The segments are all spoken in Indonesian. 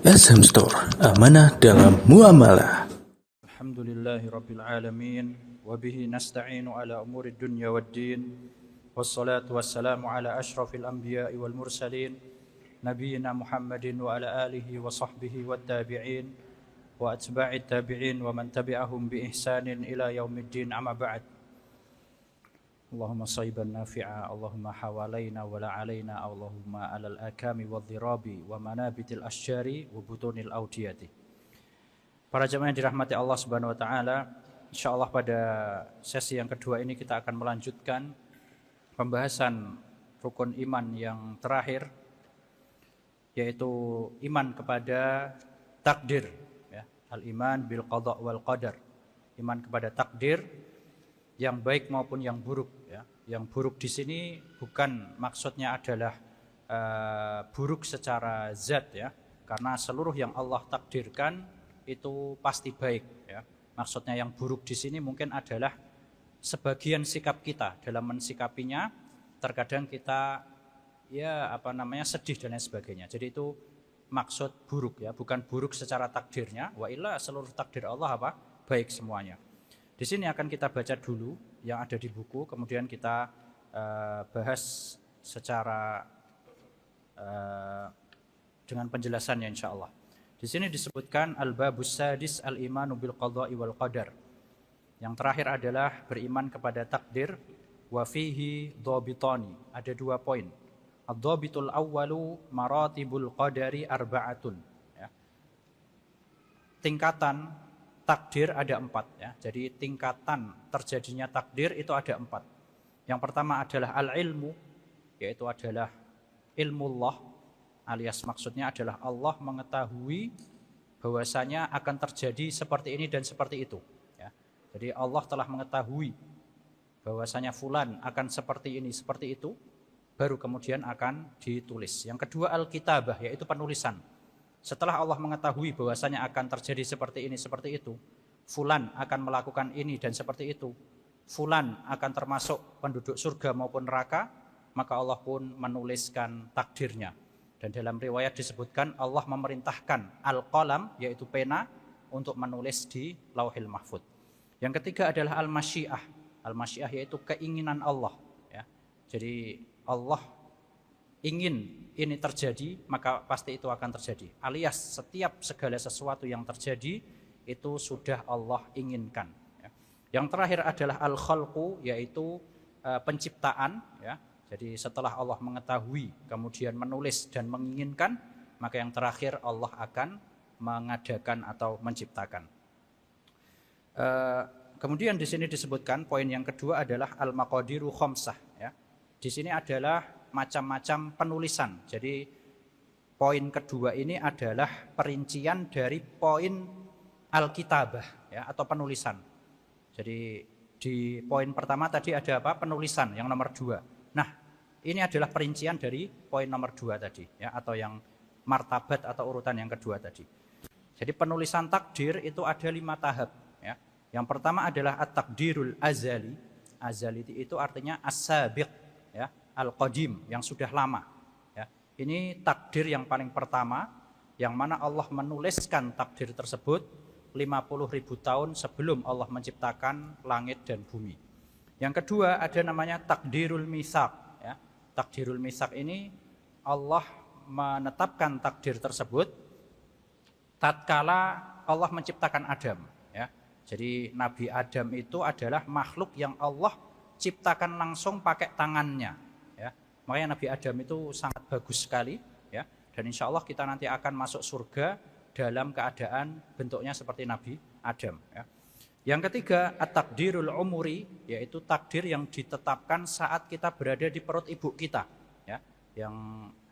SM Store, amanah dalam muamalah. Alhamdulillahi Rabbil Alamin. Wabihi nasta'inu ala umuri dunya wad din. Wassalatu wassalamu ala ashrafil anbiya'i wal mursalin. Nabiyyina Muhammadin wa ala alihi wa sahbihi wa tabi'in. Wa atba'it tabi'in wa man tabi'ahum bi ihsanin ila yaumiddin amma ba'd. Allahumma sayyiban nafi'a, Allahumma hawalaina wa la alaina, Allahumma alal akami wal dhirabi wa manabitil asyari wa butunil audiyati. Para jemaah yang dirahmati Allah Subhanahu wa taala, insyaallah pada sesi yang kedua ini kita akan melanjutkan pembahasan rukun iman yang terakhir, yaitu iman kepada takdir, ya. Al-iman bil qada' wal qadar. Iman kepada takdir yang baik maupun yang buruk, ya. Yang buruk di sini bukan maksudnya adalah buruk secara zat, ya. Karena seluruh yang Allah takdirkan itu pasti baik, ya. Maksudnya yang buruk di sini mungkin adalah sebagian sikap kita dalam mensikapinya. Terkadang kita sedih dan lain sebagainya. Jadi itu maksud buruk, ya, bukan buruk secara takdirnya. Wa illa seluruh takdir Allah baik semuanya. Di sini akan kita baca dulu yang ada di buku, kemudian kita bahas secara dengan penjelasannya insyaallah. Di sini disebutkan al-babus sadis al-imanu bil qada'i wal qadar. Yang terakhir adalah beriman kepada takdir. Wa fihi dhabitani. Ada 2 poin. Ad-dhabitul awwalu maratibul qadari arba'atun, ya. Tingkatan takdir ada 4, ya. Jadi tingkatan terjadinya takdir itu ada 4. Yang pertama adalah al-ilmu, yaitu adalah ilmullah, alias maksudnya adalah Allah mengetahui bahwasanya akan terjadi seperti ini dan seperti itu, ya. Jadi Allah telah mengetahui bahwasanya fulan akan seperti ini, seperti itu, baru kemudian akan ditulis. Yang kedua al-kitabah, yaitu penulisan. Setelah Allah mengetahui bahwasanya akan terjadi seperti ini, seperti itu, fulan akan melakukan ini dan seperti itu, fulan akan termasuk penduduk surga maupun neraka, maka Allah pun menuliskan takdirnya. Dan dalam riwayat disebutkan Allah memerintahkan al-qalam, yaitu pena, untuk menulis di Lauhil Mahfuz. Yang ketiga adalah al-masyiah. Al-masyiah yaitu keinginan Allah, ya. Jadi Allah ingin ini terjadi, maka pasti itu akan terjadi. Alias setiap segala sesuatu yang terjadi itu sudah Allah inginkan, ya. Yang terakhir adalah al-khalqu, yaitu penciptaan, ya. Jadi setelah Allah mengetahui, kemudian menulis dan menginginkan, maka yang terakhir Allah akan mengadakan atau menciptakan. Kemudian di sini disebutkan poin yang kedua adalah al-maqadiru khamsah, ya. Di sini adalah macam-macam penulisan. Jadi poin kedua ini adalah perincian dari poin al-kitabah, ya, atau penulisan. Jadi di poin pertama tadi ada apa? Penulisan yang nomor 2. Nah, ini adalah perincian dari poin nomor 2 tadi, ya, atau yang martabat atau urutan yang kedua tadi. Jadi penulisan takdir itu ada 5 tahap, ya. Yang pertama adalah at-takdirul azali. Azali itu artinya as-sabiq, ya, al-qadim, yang sudah lama, ya. Ini takdir yang paling pertama, yang mana Allah menuliskan takdir tersebut 50.000 tahun sebelum Allah menciptakan langit dan bumi. Yang kedua ada namanya takdirul mitsaq, ya. Takdirul mitsaq ini Allah menetapkan takdir tersebut tatkala Allah menciptakan Adam, ya. Jadi Nabi Adam itu adalah makhluk yang Allah ciptakan langsung pakai tangannya, ya. Makanya Nabi Adam itu sangat bagus sekali, ya. Dan insya Allah kita nanti akan masuk surga dalam keadaan bentuknya seperti Nabi Adam, ya. Yang ketiga at-takdirul umuri, yaitu takdir yang ditetapkan saat kita berada di perut ibu kita, ya. Yang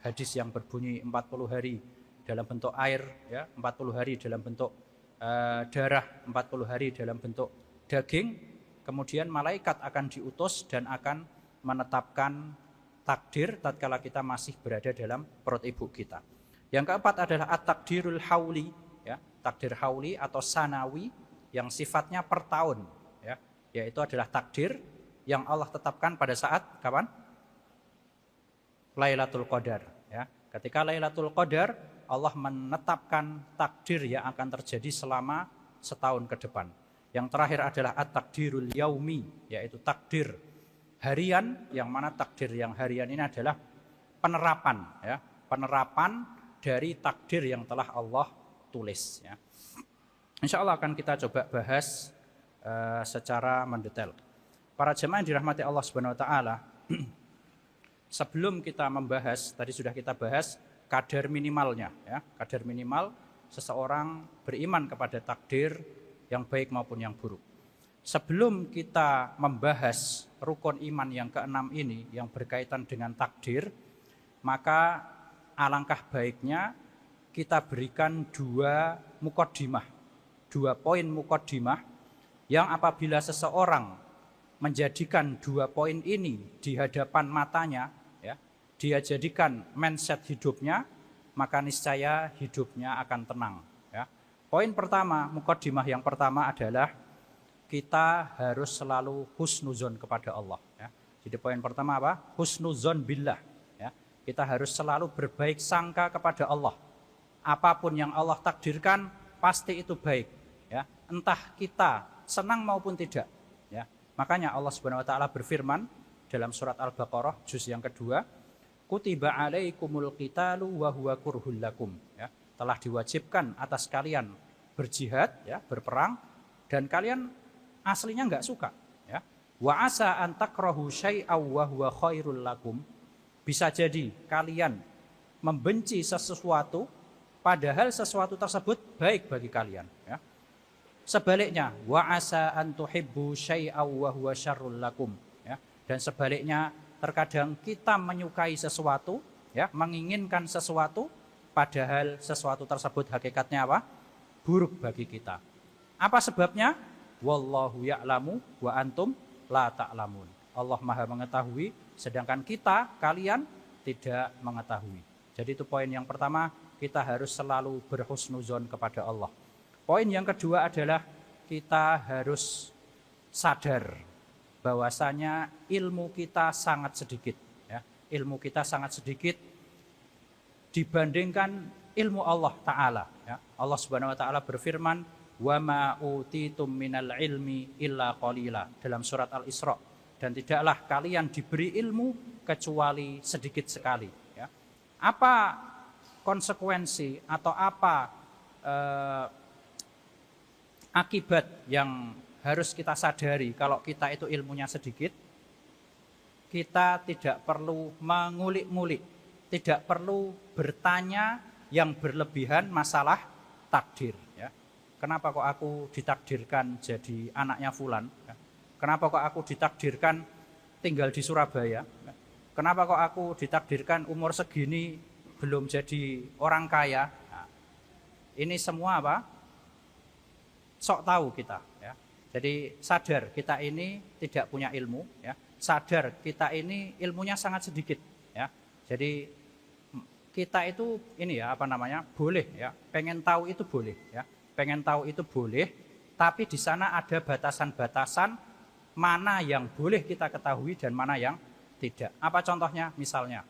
hadis yang berbunyi 40 hari dalam bentuk air, ya, 40 hari dalam bentuk darah, 40 hari dalam bentuk daging. Kemudian malaikat akan diutus dan akan menetapkan takdir tatkala kita masih berada dalam perut ibu kita. Yang keempat adalah at-takdirul hauli, ya, takdir hauli atau sanawi yang sifatnya per tahun, ya, yaitu adalah takdir yang Allah tetapkan pada saat kapan? Lailatul Qadar, ya. Ketika Lailatul Qadar Allah menetapkan takdir yang akan terjadi selama setahun ke depan. Yang terakhir adalah at-takdirul yaumi, yaitu takdir harian, yang mana takdir yang harian ini adalah penerapan, ya, penerapan dari takdir yang telah Allah tulis. Ya. Insya Allah akan kita coba bahas secara mendetail. Para jemaah yang dirahmati Allah Subhanahu Wa Taala, sebelum kita membahas, tadi sudah kita bahas kadar minimalnya, ya, kadar minimal seseorang beriman kepada takdir yang baik maupun yang buruk. Sebelum kita membahas rukun iman yang keenam ini yang berkaitan dengan takdir, maka alangkah baiknya kita berikan dua muqaddimah, dua poin muqaddimah yang apabila seseorang menjadikan dua poin ini di hadapan matanya, ya, dia jadikan mindset hidupnya, maka niscaya hidupnya akan tenang. Ya. Poin pertama, muqaddimah yang pertama adalah kita harus selalu husnuzon kepada Allah. Ya. Jadi poin pertama apa? Husnuzon billah. Ya. Kita harus selalu berbaik sangka kepada Allah. Apapun yang Allah takdirkan pasti itu baik. Ya. Entah kita senang maupun tidak. Ya. Makanya Allah Subhanahu Wa Taala berfirman dalam surat Al-Baqarah juz yang kedua, kutiba alaikumul qitalu wa huwa kurhul lakum, ya, telah diwajibkan atas kalian berjihad, ya, berperang, dan kalian aslinya enggak suka, ya. Wa asa an takrahu syai'aw wa huwa khairul lakum, bisa jadi kalian membenci sesuatu padahal sesuatu tersebut baik bagi kalian, ya. Sebaliknya, wa asa an tuhibbu syai'aw wa huwa syarrul lakum, ya. Dan sebaliknya, terkadang kita menyukai sesuatu, ya, menginginkan sesuatu, padahal sesuatu tersebut hakikatnya apa? Buruk bagi kita. Apa sebabnya? Wallahu ya'lamu wa antum la ta'lamun. Allah Maha mengetahui, sedangkan kita, kalian tidak mengetahui. Jadi itu poin yang pertama, kita harus selalu berhusnuzon kepada Allah. Poin yang kedua adalah kita harus sadar bahwasanya ilmu kita sangat sedikit, ya. Ilmu kita sangat sedikit dibandingkan ilmu Allah Ta'ala, ya. Allah Subhanahu Wa Ta'ala berfirman, wa ma utitum minal ilmi illa qalila, dalam surat Al-Isra, dan tidaklah kalian diberi ilmu kecuali sedikit sekali, ya. Apa konsekuensi atau apa akibat yang harus kita sadari kalau kita itu ilmunya sedikit? Kita tidak perlu mengulik-ngulik, tidak perlu bertanya yang berlebihan masalah takdir. Ya. Kenapa kok aku ditakdirkan jadi anaknya fulan? Ya. Kenapa kok aku ditakdirkan tinggal di Surabaya? Ya. Kenapa kok aku ditakdirkan umur segini belum jadi orang kaya? Nah, ini semua apa? Sok tahu kita. Ya. Jadi sadar kita ini tidak punya ilmu, ya. Sadar kita ini ilmunya sangat sedikit, ya. Jadi kita itu ini ya apa namanya, boleh, ya, pengen tahu itu boleh, ya, pengen tahu itu boleh, tapi di sana ada batasan-batasan mana yang boleh kita ketahui dan mana yang tidak. Apa contohnya? Misalnya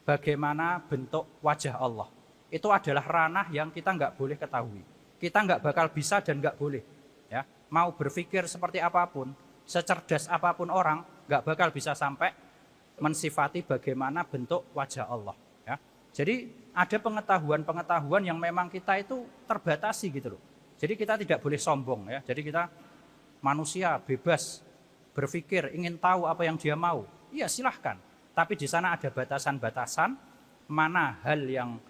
bagaimana bentuk wajah Allah, itu adalah ranah yang kita nggak boleh ketahui, kita nggak bakal bisa dan nggak boleh, ya. Mau berpikir seperti apapun, secerdas apapun orang, nggak bakal bisa sampai mensifati bagaimana bentuk wajah Allah. Ya. Jadi ada pengetahuan-pengetahuan yang memang kita itu terbatasi gitu loh. Jadi kita tidak boleh sombong, ya. Jadi kita manusia bebas berpikir, ingin tahu apa yang dia mau. Iya silahkan. Tapi di sana ada batasan-batasan mana hal yang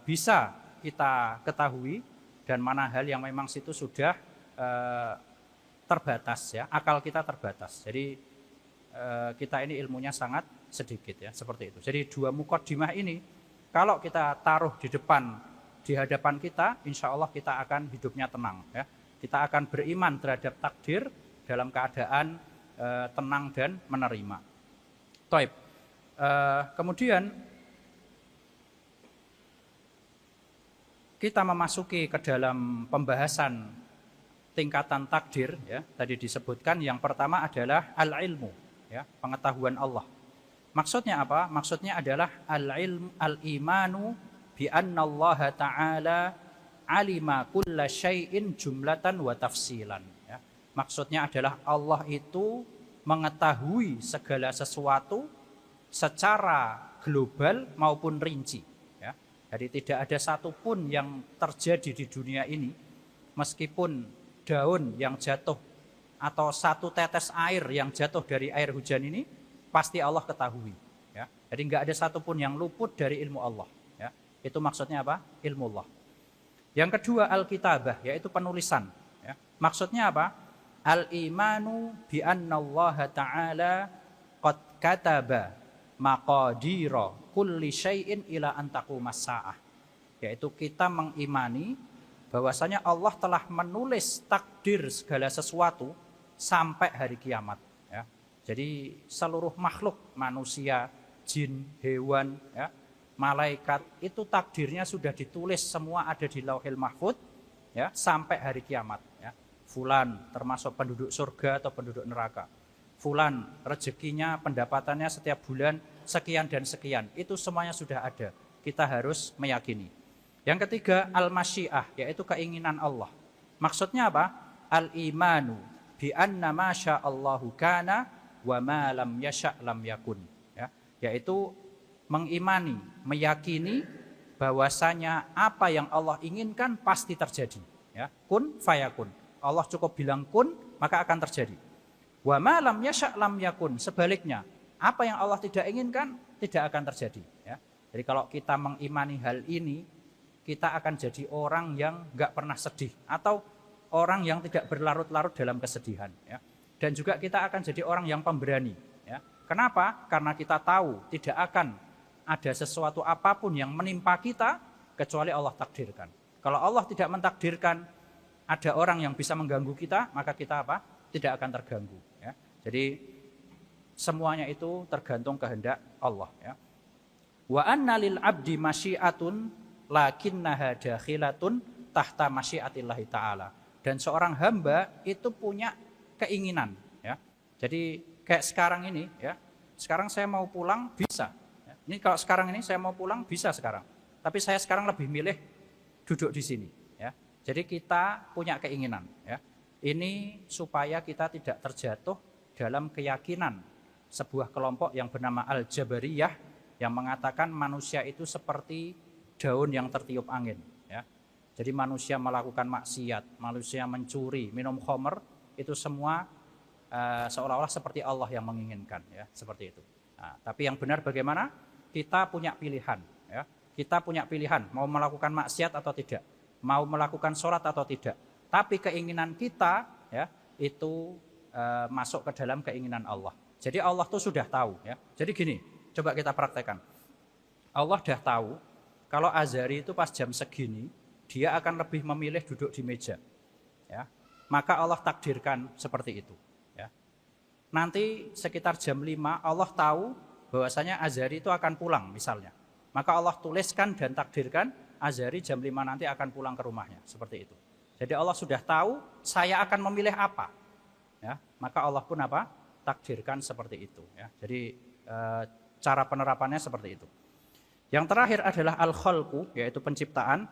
bisa kita ketahui dan mana hal yang memang situ sudah terbatas, ya, akal kita terbatas. Jadi kita ini ilmunya sangat sedikit, ya, seperti itu. Jadi dua muqaddimah ini kalau kita taruh di hadapan kita, insya Allah kita akan hidupnya tenang, ya. Kita akan beriman terhadap takdir dalam keadaan tenang dan menerima. Taib. Kemudian kita memasuki ke dalam pembahasan tingkatan takdir, ya. Tadi disebutkan yang pertama adalah al-ilmu, ya, pengetahuan Allah. Maksudnya apa? Maksudnya adalah al-ilm al-imanu bi annallaha ta'ala alima kulla syai'in jumlatan wa tafsilan. Ya. Maksudnya adalah Allah itu mengetahui segala sesuatu secara global maupun rinci. Ya. Jadi tidak ada satupun yang terjadi di dunia ini, meskipun daun yang jatuh atau satu tetes air yang jatuh dari air hujan ini, pasti Allah ketahui. Ya. Jadi nggak ada satupun yang luput dari ilmu Allah. Ya. Itu maksudnya apa? Ilmu Allah. Yang kedua al-kitabah, yaitu penulisan. Ya. Maksudnya apa? Al-imanu bi annallaha ta'ala qad kataba maqadira kulli syai'in ila an taqumas sa'ah. Yaitu kita mengimani bahwasanya Allah telah menulis takdir segala sesuatu sampai hari kiamat. Ya. Jadi seluruh makhluk, manusia, jin, hewan, ya, malaikat, itu takdirnya sudah ditulis semua ada di Lauhil Mahfudz, ya, sampai hari kiamat. Ya. Fulan termasuk penduduk surga atau penduduk neraka. Fulan rezekinya, pendapatannya setiap bulan sekian dan sekian. Itu semuanya sudah ada. Kita harus meyakini. Yang ketiga al-masyiah, yaitu keinginan Allah. Maksudnya apa? Al-imanu bi anna ma sya'allahu kana wa ma lam yasha' lam yakun. Ya, yaitu mengimani, meyakini bahwasanya apa yang Allah inginkan pasti terjadi. Ya, kun fayakun. Allah cukup bilang kun, maka akan terjadi. Wa ma lam yasha' lam yakun. Sebaliknya, apa yang Allah tidak inginkan tidak akan terjadi. Ya. Jadi kalau kita mengimani hal ini, kita akan jadi orang yang nggak pernah sedih atau orang yang tidak berlarut-larut dalam kesedihan. Ya. Dan juga kita akan jadi orang yang pemberani. Ya. Kenapa? Karena kita tahu tidak akan ada sesuatu apapun yang menimpa kita kecuali Allah takdirkan. Kalau Allah tidak mentakdirkan ada orang yang bisa mengganggu kita, maka kita apa? Tidak akan terganggu. Ya. Jadi semuanya itu tergantung kehendak Allah. Ya. Wa anna lil abdi masyiatun lakinnaha dakhilatun tahta masyiatillahi ta'ala. Dan seorang hamba itu punya keinginan. Ya. Jadi kayak sekarang ini, ya, sekarang saya mau pulang bisa. Ya. Ini kalau sekarang ini saya mau pulang bisa sekarang. Tapi saya sekarang lebih milih duduk di sini. Ya. Jadi kita punya keinginan. Ya. Ini supaya kita tidak terjatuh dalam keyakinan sebuah kelompok yang bernama Al-Jabariyah yang mengatakan manusia itu seperti daun yang tertiup angin. Ya. Jadi manusia melakukan maksiat, manusia mencuri, minum khamr, itu semua seolah-olah seperti Allah yang menginginkan. Ya, seperti itu. Nah, tapi yang benar bagaimana? Kita punya pilihan. Ya. Kita punya pilihan mau melakukan maksiat atau tidak, mau melakukan sholat atau tidak. Tapi keinginan kita, ya, itu masuk ke dalam keinginan Allah. Jadi Allah tuh sudah tahu. Ya. Jadi gini, coba kita praktekkan. Allah sudah tahu kalau Azhari itu pas jam segini dia akan lebih memilih duduk di meja. Ya. Maka Allah takdirkan seperti itu. Ya. Nanti sekitar jam 5 Allah tahu bahwasanya Azhari itu akan pulang misalnya. Maka Allah tuliskan dan takdirkan Azhari jam 5 nanti akan pulang ke rumahnya. Seperti itu. Jadi Allah sudah tahu saya akan memilih apa. Ya. Maka Allah pun apa? Takdirkan seperti itu. Ya. Jadi cara penerapannya seperti itu. Yang terakhir adalah al-khalqu, yaitu penciptaan.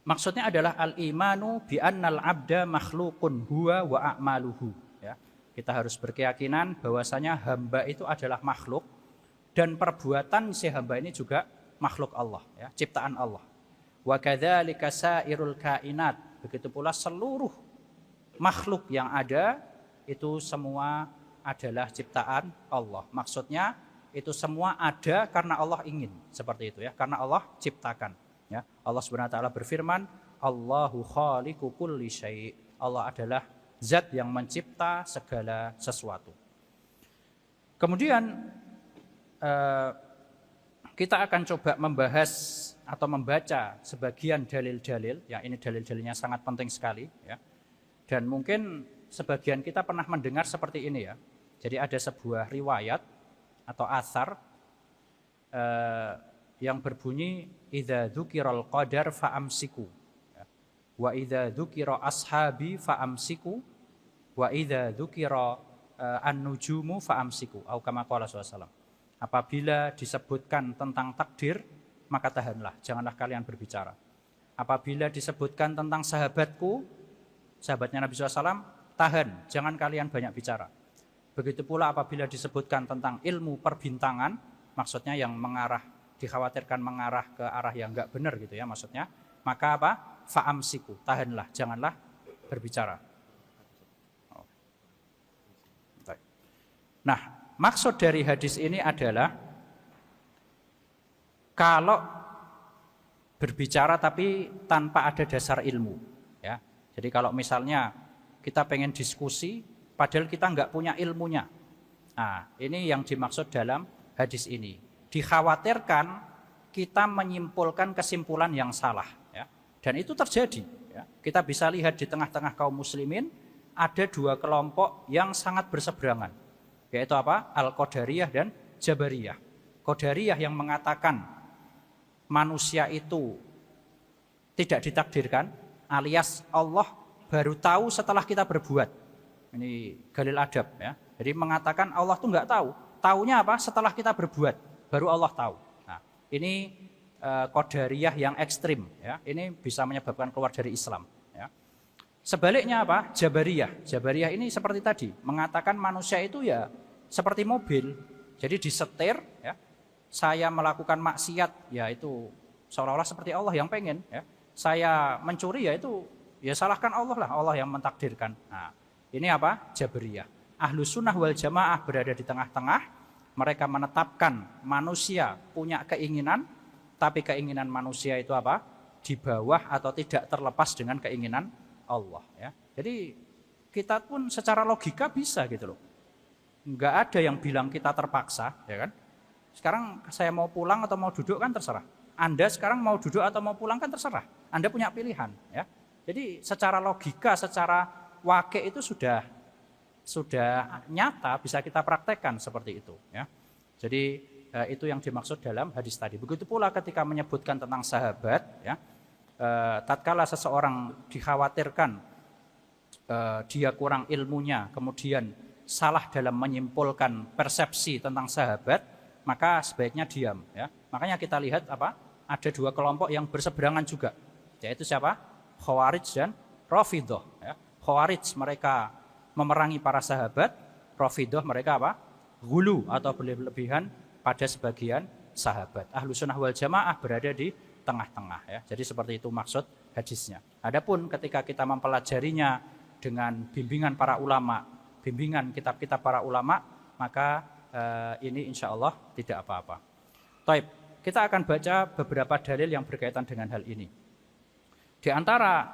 Maksudnya adalah al-imanu bi annal abda makhluqun huwa wa a'maluhu. Ya. Kita harus berkeyakinan bahwasanya hamba itu adalah makhluk dan perbuatan si hamba ini juga makhluk Allah, ya, ciptaan Allah. Wa kadzalika sairul kainat. Begitu pula seluruh makhluk yang ada itu semua adalah ciptaan Allah. Maksudnya itu semua ada karena Allah ingin, seperti itu, ya, karena Allah ciptakan. Ya. Allah Subhanahu wa taala berfirman, Allahu khaliqu kulli syai'. Allah adalah zat yang mencipta segala sesuatu. Kemudian kita akan coba membahas atau membaca sebagian dalil-dalil, ya, ini dalil-dalilnya sangat penting sekali, ya. Dan mungkin sebagian kita pernah mendengar seperti ini, ya. Jadi ada sebuah riwayat atau athar yang berbunyi idza dzukiral qadar fa'amsiku, ya. Wa idza dzukira ashabi fa'amsiku wa idza dzukira an-nujumu fa'amsiku, atau kama qala sallallahu alaihi wasallam. Apabila disebutkan tentang takdir, maka tahanlah, janganlah kalian berbicara. Apabila disebutkan tentang sahabatku, sahabatnya Nabi SAW, tahan, jangan kalian banyak bicara. Begitu pula apabila disebutkan tentang ilmu perbintangan, maksudnya yang mengarah, dikhawatirkan mengarah ke arah yang enggak benar gitu ya maksudnya, maka apa? Fa'amsiku, tahanlah, janganlah berbicara. Nah, maksud dari hadis ini adalah kalau berbicara tapi tanpa ada dasar ilmu, ya. Jadi kalau misalnya kita pengen diskusi, padahal kita nggak punya ilmunya. Nah, ini yang dimaksud dalam hadis ini. Dikhawatirkan kita menyimpulkan kesimpulan yang salah, ya. Dan itu terjadi. Ya. Kita bisa lihat di tengah-tengah kaum muslimin ada dua kelompok yang sangat berseberangan, yaitu apa? Al-Qadariyah dan Jabariyah. Qadariyah yang mengatakan manusia itu tidak ditakdirkan, alias Allah baru tahu setelah kita berbuat. Ini Galil Adab ya. Jadi mengatakan Allah tuh nggak tahu. Taunya apa? Setelah kita berbuat, baru Allah tahu. Nah, ini Qadariyah yang ekstrim ya. Ini bisa menyebabkan keluar dari Islam ya. Sebaliknya apa? Jabariyah. Jabariyah ini seperti tadi, mengatakan manusia itu ya seperti mobil. Jadi disetir ya. Saya melakukan maksiat, ya itu seolah-olah seperti Allah yang pengen. Ya. Saya mencuri, ya itu ya salahkan Allah lah, Allah yang mentakdirkan. Nah, ini apa? Jabariyah. Ahlus sunnah wal jamaah berada di tengah-tengah. Mereka menetapkan manusia punya keinginan, tapi keinginan manusia itu apa? Di bawah atau tidak terlepas dengan keinginan Allah. Ya. Jadi kita pun secara logika bisa gitu loh. Enggak ada yang bilang kita terpaksa, ya kan? Sekarang saya mau pulang atau mau duduk kan terserah. Anda sekarang mau duduk atau mau pulang kan terserah. Anda punya pilihan, ya. Jadi secara logika, secara wake itu sudah nyata, bisa kita praktekkan seperti itu, ya. Jadi itu yang dimaksud dalam hadis tadi. Begitu pula ketika menyebutkan tentang sahabat, ya. Tatkala seseorang dikhawatirkan dia kurang ilmunya, kemudian salah dalam menyimpulkan persepsi tentang sahabat, maka sebaiknya diam ya. Makanya kita lihat apa? Ada dua kelompok yang berseberangan juga. Yaitu siapa? Khawarij dan Rafidhah ya. Khawarij mereka memerangi para sahabat, Rafidhah mereka apa? Ghulu atau berlebihan pada sebagian sahabat. Ahlus sunnah wal jamaah berada di tengah-tengah ya. Jadi seperti itu maksud hadisnya. Adapun ketika kita mempelajarinya dengan bimbingan para ulama, bimbingan kitab-kitab para ulama, maka ini insya Allah tidak apa-apa. Taib, kita akan baca beberapa dalil yang berkaitan dengan hal ini. Di antara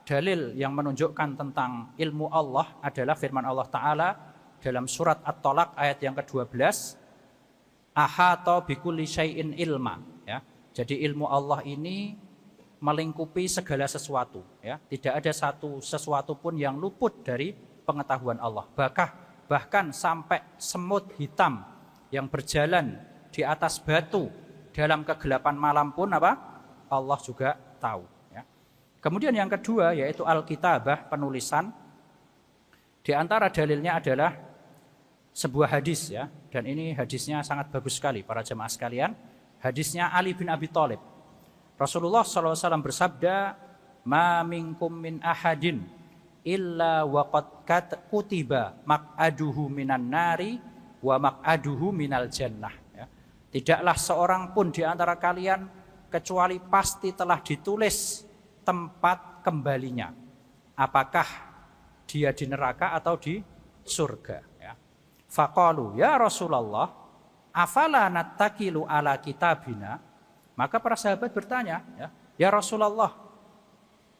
dalil yang menunjukkan tentang ilmu Allah adalah firman Allah Ta'ala dalam surat At-Tolak ayat yang ke-12. Ahata bikulli syai'in ilma. Ya. Jadi ilmu Allah ini melingkupi segala sesuatu. Ya. Tidak ada sesuatu pun yang luput dari pengetahuan Allah. Bahkan sampai semut hitam yang berjalan di atas batu dalam kegelapan malam pun apa? Allah juga tahu. Ya. Kemudian yang kedua yaitu Alkitabah, penulisan. Di antara dalilnya adalah sebuah hadis ya, dan ini hadisnya sangat bagus sekali para jemaah sekalian. Hadisnya Ali bin Abi Thalib. Rasulullah SAW bersabda, "Ma minkum min ahadin illa waqad kutiba maq'aduhu minan nari wa maq'aduhu minal jannah." Ya. Tidaklah seorang pun di antara kalian kecuali pasti telah ditulis tempat kembalinya. Apakah dia di neraka atau di surga. Ya. Faqalu ya Rasulullah afala nattakilu ala kitabina. Maka para sahabat bertanya, ya Rasulullah,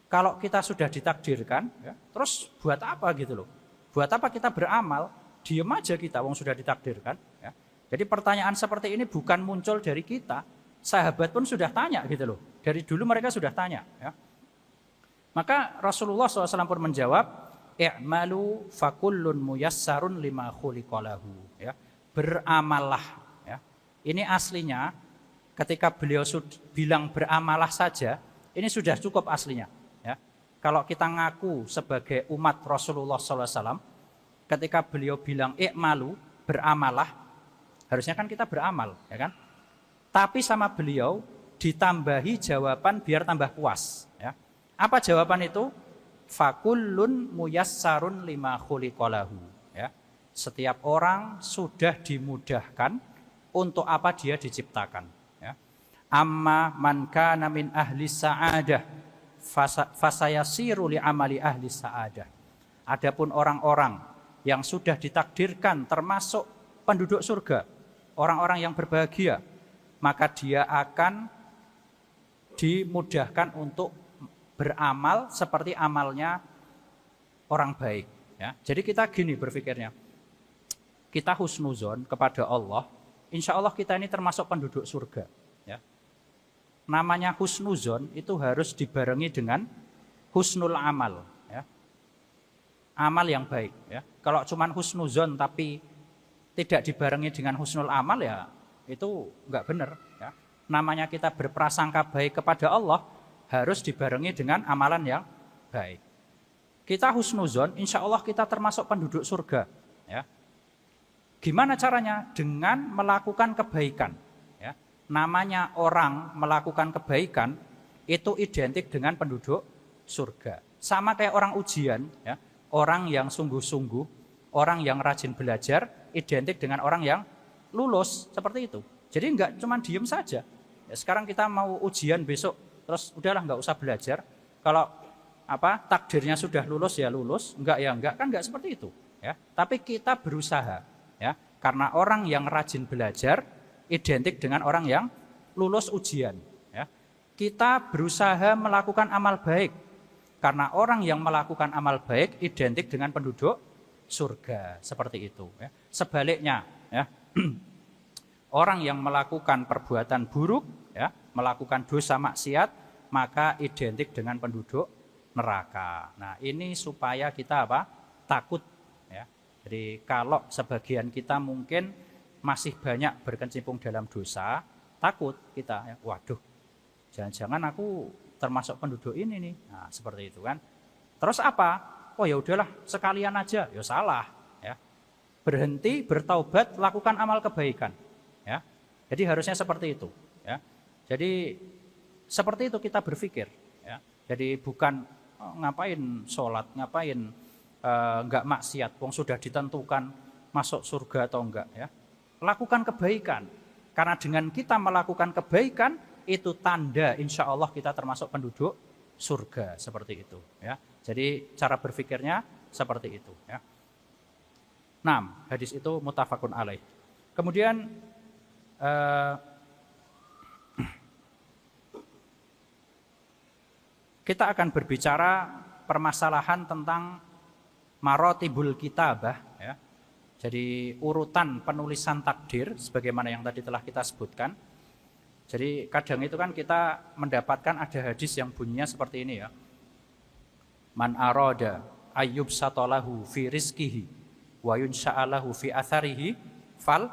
kalau kita sudah ditakdirkan, ya, terus buat apa gitu loh? Buat apa kita beramal? Diam aja kita, wong sudah ditakdirkan. Ya. Jadi pertanyaan seperti ini bukan muncul dari kita. Sahabat pun sudah tanya gitu loh. Dari dulu mereka sudah tanya. Ya. Maka Rasulullah SAW pun menjawab, i'malu fakullun muyassarun lima khuliqalahu. Ya. Beramallah. Ya. Ini aslinya ketika beliau bilang beramallah saja, ini sudah cukup aslinya. Kalau kita ngaku sebagai umat Rasulullah SAW, ketika beliau bilang i'malu, beramalah, harusnya kan kita beramal, ya kan? Tapi sama beliau ditambahi jawaban biar tambah puas. Ya. Apa jawaban itu? Fakullun muyassarun lima khuliqalahu. Ya. Setiap orang sudah dimudahkan untuk apa dia diciptakan. Ya. Amma man kana min ahli sa'adah fasayasiru li amali ahli sa'adah. Adapun orang-orang yang sudah ditakdirkan termasuk penduduk surga, orang-orang yang berbahagia, maka dia akan dimudahkan untuk beramal seperti amalnya orang baik. Ya. Jadi kita gini berpikirnya, kita husnuzon kepada Allah, insya Allah kita ini termasuk penduduk surga. Ya. Namanya husnuzon itu harus dibarengi dengan husnul amal. Ya. Amal yang baik. Ya. Kalau cuma husnuzon tapi tidak dibarengi dengan husnul amal, ya itu enggak benar. Ya. Namanya kita berprasangka baik kepada Allah harus dibarengi dengan amalan yang baik. Kita husnuzon, insya Allah kita termasuk penduduk surga. Ya. Gimana caranya? Dengan melakukan kebaikan. Ya. Namanya orang melakukan kebaikan itu identik dengan penduduk surga. Sama kayak orang ujian, ya. Orang yang sungguh-sungguh, orang yang rajin belajar, identik dengan orang yang lulus, seperti itu. Jadi enggak cuma diem saja. Ya, sekarang kita mau ujian besok, terus udahlah nggak usah belajar. Kalau takdirnya sudah lulus ya lulus, enggak ya enggak, kan enggak seperti itu. Ya. Tapi kita berusaha, ya, karena orang yang rajin belajar identik dengan orang yang lulus ujian. Ya. Kita berusaha melakukan amal baik, karena orang yang melakukan amal baik identik dengan penduduk surga, seperti itu. Ya. Sebaliknya, ya, orang yang melakukan perbuatan buruk, ya, melakukan dosa maksiat, maka identik dengan penduduk neraka. Nah, ini supaya kita takut. Ya. Jadi kalau sebagian kita mungkin masih banyak berkecimpung dalam dosa, takut kita. Ya. Waduh, jangan-jangan aku termasuk penduduk ini nih. Nah, seperti itu kan. Terus apa? Oh ya udahlah, sekalian aja. Ya salah. Ya. Berhenti, bertaubat, lakukan amal kebaikan. Ya. Jadi harusnya seperti itu. Ya. Jadi seperti itu kita berpikir. Ya. Jadi bukan ngapain sholat, ngapain enggak maksiat, wong sudah ditentukan masuk surga atau enggak. Ya. Lakukan kebaikan. Karena dengan kita melakukan kebaikan, itu tanda insya Allah kita termasuk penduduk surga, seperti itu. Ya. Jadi cara berpikirnya seperti itu. Ya. 6. Hadis itu muttafaqun alaih. Kemudian kita akan berbicara permasalahan tentang marotibul kitabah. Ya. Jadi urutan penulisan takdir, sebagaimana yang tadi telah kita sebutkan. Jadi kadang itu kan kita mendapatkan ada hadis yang bunyinya seperti ini, ya. Man arada ayyub satolahu fi rizkihi wa yunsha'alahu fi atharihi fal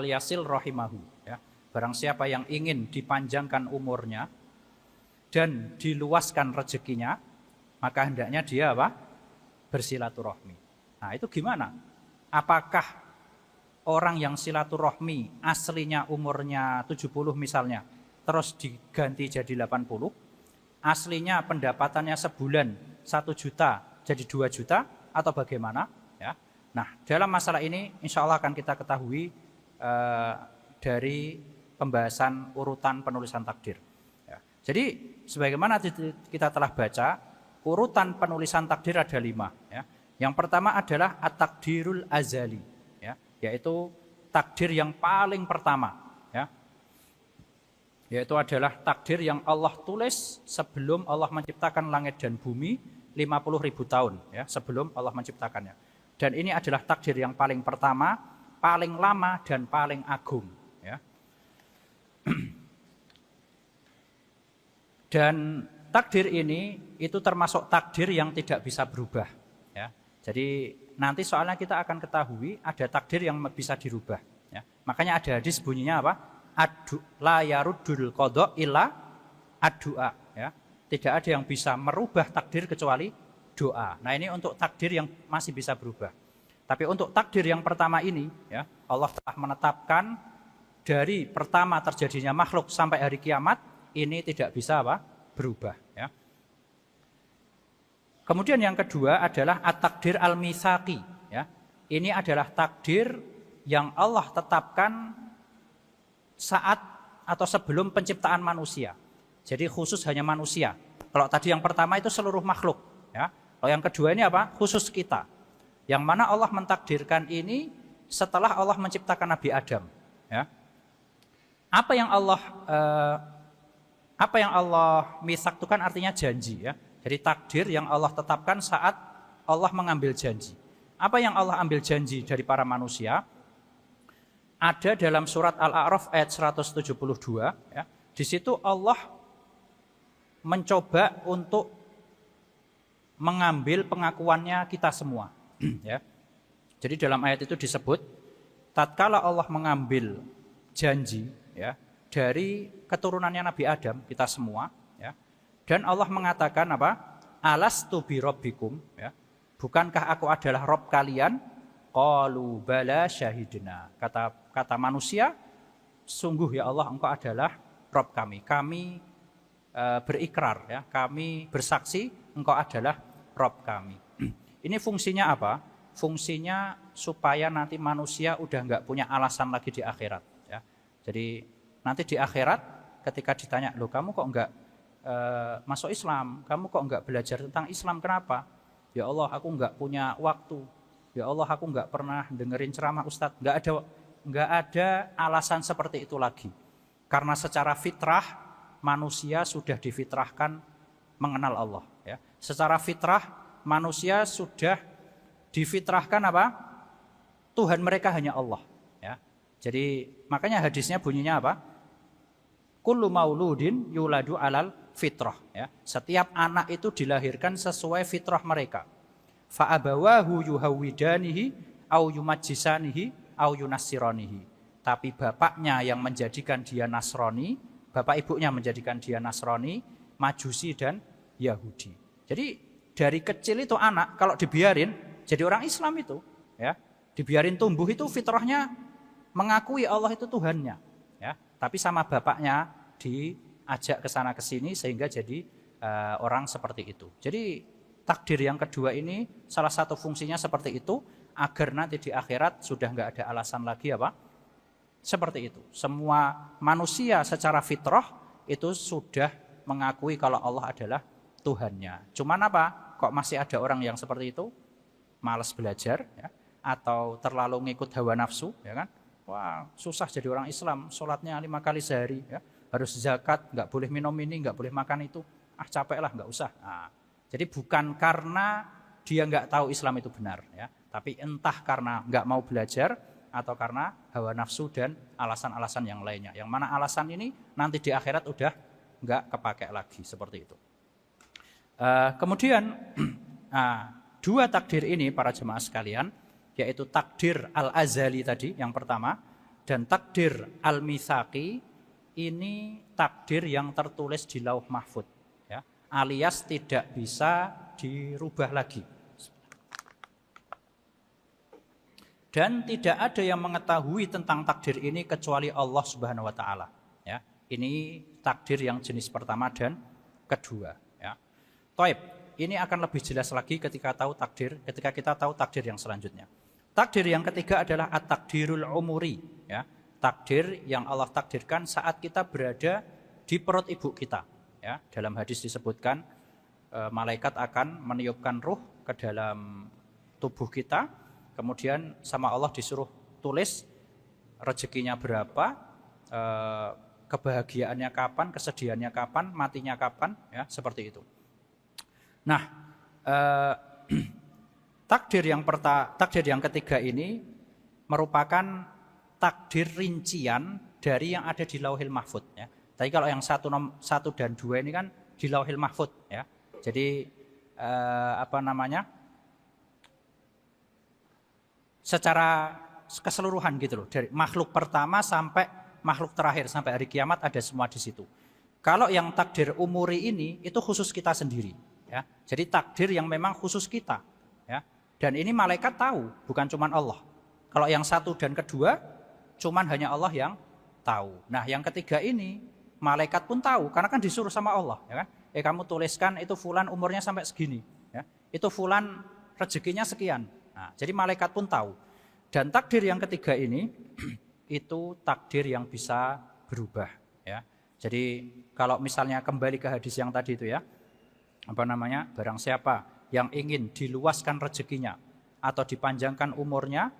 yasil rahimahu. Ya. Barang siapa yang ingin dipanjangkan umurnya dan diluaskan rezekinya, maka hendaknya dia bersilaturahmi. Nah, itu gimana? Apakah orang yang silaturahmi aslinya umurnya 70 misalnya, terus diganti jadi 80, aslinya pendapatannya sebulan 1 juta jadi 2 juta, atau bagaimana? Ya. Nah, dalam masalah ini insya Allah akan kita ketahui dari pembahasan urutan penulisan takdir. Ya. Jadi sebagaimana kita telah baca, urutan penulisan takdir ada 5. Ya. Yang pertama adalah at-takdirul azali, ya, yaitu takdir yang paling pertama. Ya. Yaitu adalah takdir yang Allah tulis sebelum Allah menciptakan langit dan bumi 50.000 tahun, ya, sebelum Allah menciptakannya. Dan ini adalah takdir yang paling pertama, paling lama, dan paling agung. Ya. Dan takdir ini itu termasuk takdir yang tidak bisa berubah. Ya. Jadi nanti soalnya kita akan ketahui ada takdir yang bisa dirubah. Ya. Makanya ada hadis bunyinya apa? La yaruddul qadha illa ad-du'a. Ya. Tidak ada yang bisa merubah takdir kecuali doa. Nah, ini untuk takdir yang masih bisa berubah. Tapi untuk takdir yang pertama ini, ya, Allah telah menetapkan dari pertama terjadinya makhluk sampai hari kiamat ini tidak bisa berubah, ya. Kemudian yang kedua adalah at-takdir al-mitsaqi, ya. Ini adalah takdir yang Allah tetapkan saat atau sebelum penciptaan manusia. Jadi khusus hanya manusia. Kalau tadi yang pertama itu seluruh makhluk, ya. Kalau yang kedua ini apa? Khusus kita. Yang mana Allah mentakdirkan ini setelah Allah menciptakan Nabi Adam, ya. Apa yang Allah mitsak itu kan artinya janji, ya. Jadi takdir yang Allah tetapkan saat Allah mengambil janji. Apa yang Allah ambil janji dari para manusia? Ada dalam surat Al-A'raf ayat 172, ya. Di situ Allah mencoba untuk mengambil pengakuannya kita semua, ya. Jadi dalam ayat itu disebut tatkala Allah mengambil janji, ya, dari keturunannya Nabi Adam kita semua, ya. Dan Allah mengatakan apa? Alastu bi rabbikum, ya. Bukankah aku adalah Rabb kalian? Qalu bala syahidna. Kata manusia, sungguh ya Allah engkau adalah Rabb kami. Kami berikrar, ya, kami bersaksi engkau adalah Rabb kami. Ini fungsinya apa? Fungsinya supaya nanti manusia udah nggak punya alasan lagi di akhirat, ya. Jadi nanti di akhirat ketika ditanya, loh kamu kok nggak masuk Islam? Kamu kok nggak belajar tentang Islam? Kenapa? Ya Allah, aku nggak punya waktu. Ya Allah, aku nggak pernah dengerin ceramah Ustadz. Nggak ada alasan seperti itu lagi. Karena secara fitrah manusia sudah difitrahkan mengenal Allah, ya. Secara fitrah manusia sudah difitrahkan apa? Tuhan mereka hanya Allah, ya. Jadi makanya hadisnya bunyinya apa? Kullu mauludin yuladu alal fitrah, ya. Setiap anak itu dilahirkan sesuai fitrah mereka. Fa abawahu yuhawidanihi au yumajjisanihi au yunassiranihi. Tapi bapaknya yang menjadikan dia Nasrani, bapak ibunya menjadikan dia Nasrani, Majusi dan Yahudi. Jadi dari kecil itu anak kalau dibiarin jadi orang Islam itu, ya, dibiarin tumbuh itu fitrahnya mengakui Allah itu Tuhannya, ya. Tapi sama bapaknya diajak ke sana ke sini sehingga jadi orang seperti itu. Jadi takdir yang kedua ini salah satu fungsinya seperti itu agar nanti di akhirat sudah nggak ada alasan lagi apa? Seperti itu. Semua manusia secara fitrah itu sudah mengakui kalau Allah adalah Tuhannya. Cuman apa? Kok masih ada orang yang seperti itu? Malas belajar, ya, atau terlalu ngikut hawa nafsu, ya kan? Wah, susah jadi orang Islam, sholatnya 5 kali sehari, ya. Harus zakat, nggak boleh minum ini, nggak boleh makan itu. Ah, capek lah, nggak usah. Nah, jadi bukan karena dia nggak tahu Islam itu benar, ya, tapi entah karena nggak mau belajar atau karena hawa nafsu dan alasan-alasan yang lainnya. Yang mana alasan ini nanti di akhirat udah nggak kepakai lagi seperti itu. Kemudian dua takdir ini para jemaah sekalian, yaitu takdir al-azali tadi yang pertama dan takdir al-mitsaqi, ini takdir yang tertulis di lauh mahfud, ya, alias tidak bisa dirubah lagi. Dan tidak ada yang mengetahui tentang takdir ini kecuali Allah Subhanahu wa taala, ya. Ini takdir yang jenis pertama dan kedua, ya. Taib, ini akan lebih jelas lagi ketika kita tahu takdir yang selanjutnya. Takdir yang ketiga adalah at-takdirul umuri, ya. Takdir yang Allah takdirkan saat kita berada di perut ibu kita, ya. Dalam hadis disebutkan malaikat akan meniupkan ruh ke dalam tubuh kita, kemudian sama Allah disuruh tulis rezekinya berapa, kebahagiaannya kapan, kesedihannya kapan, matinya kapan, ya, seperti itu. Nah, takdir yang ketiga ini merupakan takdir rincian dari yang ada di Lauhil Mahfud, ya. Tadi kalau yang 1 dan 2 ini kan di Lauhil Mahfud, ya. Jadi secara keseluruhan gitu loh, dari makhluk pertama sampai makhluk terakhir sampai hari kiamat ada semua di situ. Kalau yang takdir umuri ini itu khusus kita sendiri, ya. Jadi takdir yang memang khusus kita, ya. Dan ini malaikat tahu, bukan cuma Allah. Kalau yang 1 dan kedua cuman hanya Allah yang tahu. Nah, yang ketiga ini malaikat pun tahu karena kan disuruh sama Allah, ya kan? Kamu tuliskan itu fulan umurnya sampai segini, ya. Itu fulan rezekinya sekian. Nah, jadi malaikat pun tahu. Dan takdir yang ketiga ini itu takdir yang bisa berubah, ya. Jadi kalau misalnya kembali ke hadis yang tadi itu ya, barang siapa yang ingin diluaskan rezekinya atau dipanjangkan umurnya,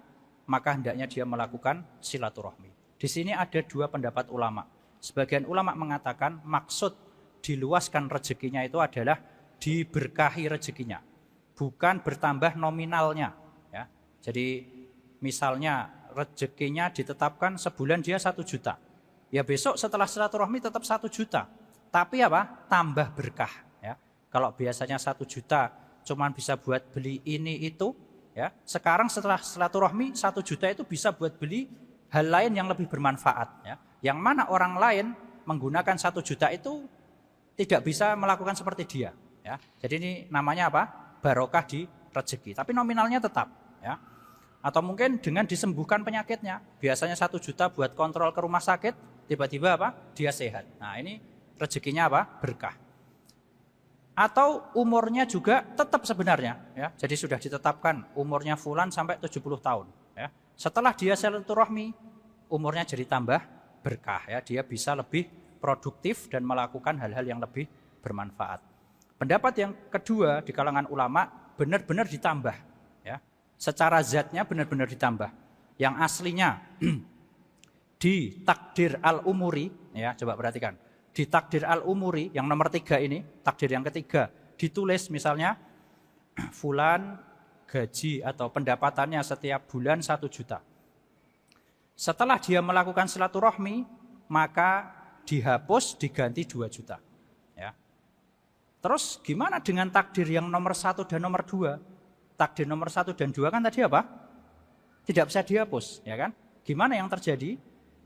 maka hendaknya dia melakukan silaturahmi. Di sini ada dua pendapat ulama. Sebagian ulama mengatakan maksud diluaskan rezekinya itu adalah diberkahi rezekinya, bukan bertambah nominalnya. Ya. Jadi misalnya rezekinya ditetapkan sebulan dia 1 juta. Ya besok setelah silaturahmi tetap 1 juta. Tapi apa? Tambah berkah. Ya. Kalau biasanya 1 juta cuman bisa buat beli ini itu, ya. Sekarang setelah silaturahmi 1 juta itu bisa buat beli hal lain yang lebih bermanfaat. Ya. Yang mana orang lain menggunakan 1 juta itu tidak bisa melakukan seperti dia. Ya. Jadi ini namanya apa? Barokah di rezeki. Tapi nominalnya tetap. Ya. Atau mungkin dengan disembuhkan penyakitnya. Biasanya 1 juta buat kontrol ke rumah sakit, tiba-tiba apa? Dia sehat. Nah ini rezekinya apa? Berkah. Atau umurnya juga tetap sebenarnya. Ya. Jadi sudah ditetapkan umurnya fulan sampai 70 tahun. Ya. Setelah dia silaturahmi, umurnya jadi tambah berkah, ya, dia bisa lebih produktif dan melakukan hal-hal yang lebih bermanfaat. Pendapat yang kedua di kalangan ulama benar-benar ditambah, ya, secara zatnya benar-benar ditambah. Yang aslinya di takdir al-umuri, ya, coba perhatikan, di takdir al-umuri yang nomor 3 ini, takdir yang ketiga, ditulis misalnya fulan gaji atau pendapatannya setiap bulan 1 juta. Setelah dia melakukan silaturahmi, maka dihapus diganti 2 juta. Ya. Terus gimana dengan takdir yang nomor 1 dan nomor 2? Takdir nomor 1 dan 2 kan tadi apa? Tidak bisa dihapus, ya kan? Gimana yang terjadi?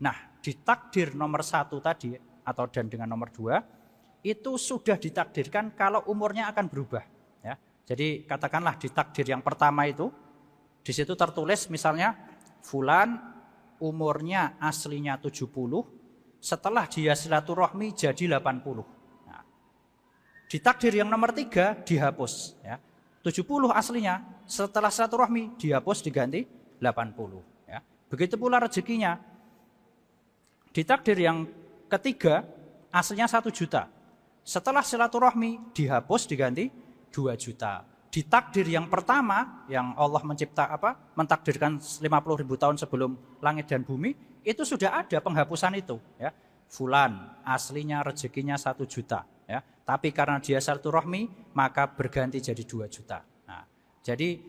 Nah, di takdir nomor 1 tadi atau dan dengan nomor 2 itu sudah ditakdirkan kalau umurnya akan berubah. Ya. Jadi katakanlah di takdir yang pertama itu, di situ tertulis misalnya fulan umurnya aslinya 70, setelah dia silaturahmi jadi 80. Nah, di takdir yang nomor 3 dihapus. Ya. 70 aslinya, setelah silaturahmi dihapus diganti 80. Ya. Begitu pula rezekinya. Di takdir yang ketiga aslinya 1 juta, setelah silaturahmi dihapus diganti 2 juta. Di takdir yang pertama yang Allah mentakdirkan 50.000 tahun sebelum langit dan bumi, itu sudah ada penghapusan itu, ya. Fulan aslinya rezekinya 1 juta, ya. Tapi karena dia silaturahmi maka berganti jadi 2 juta. Nah, jadi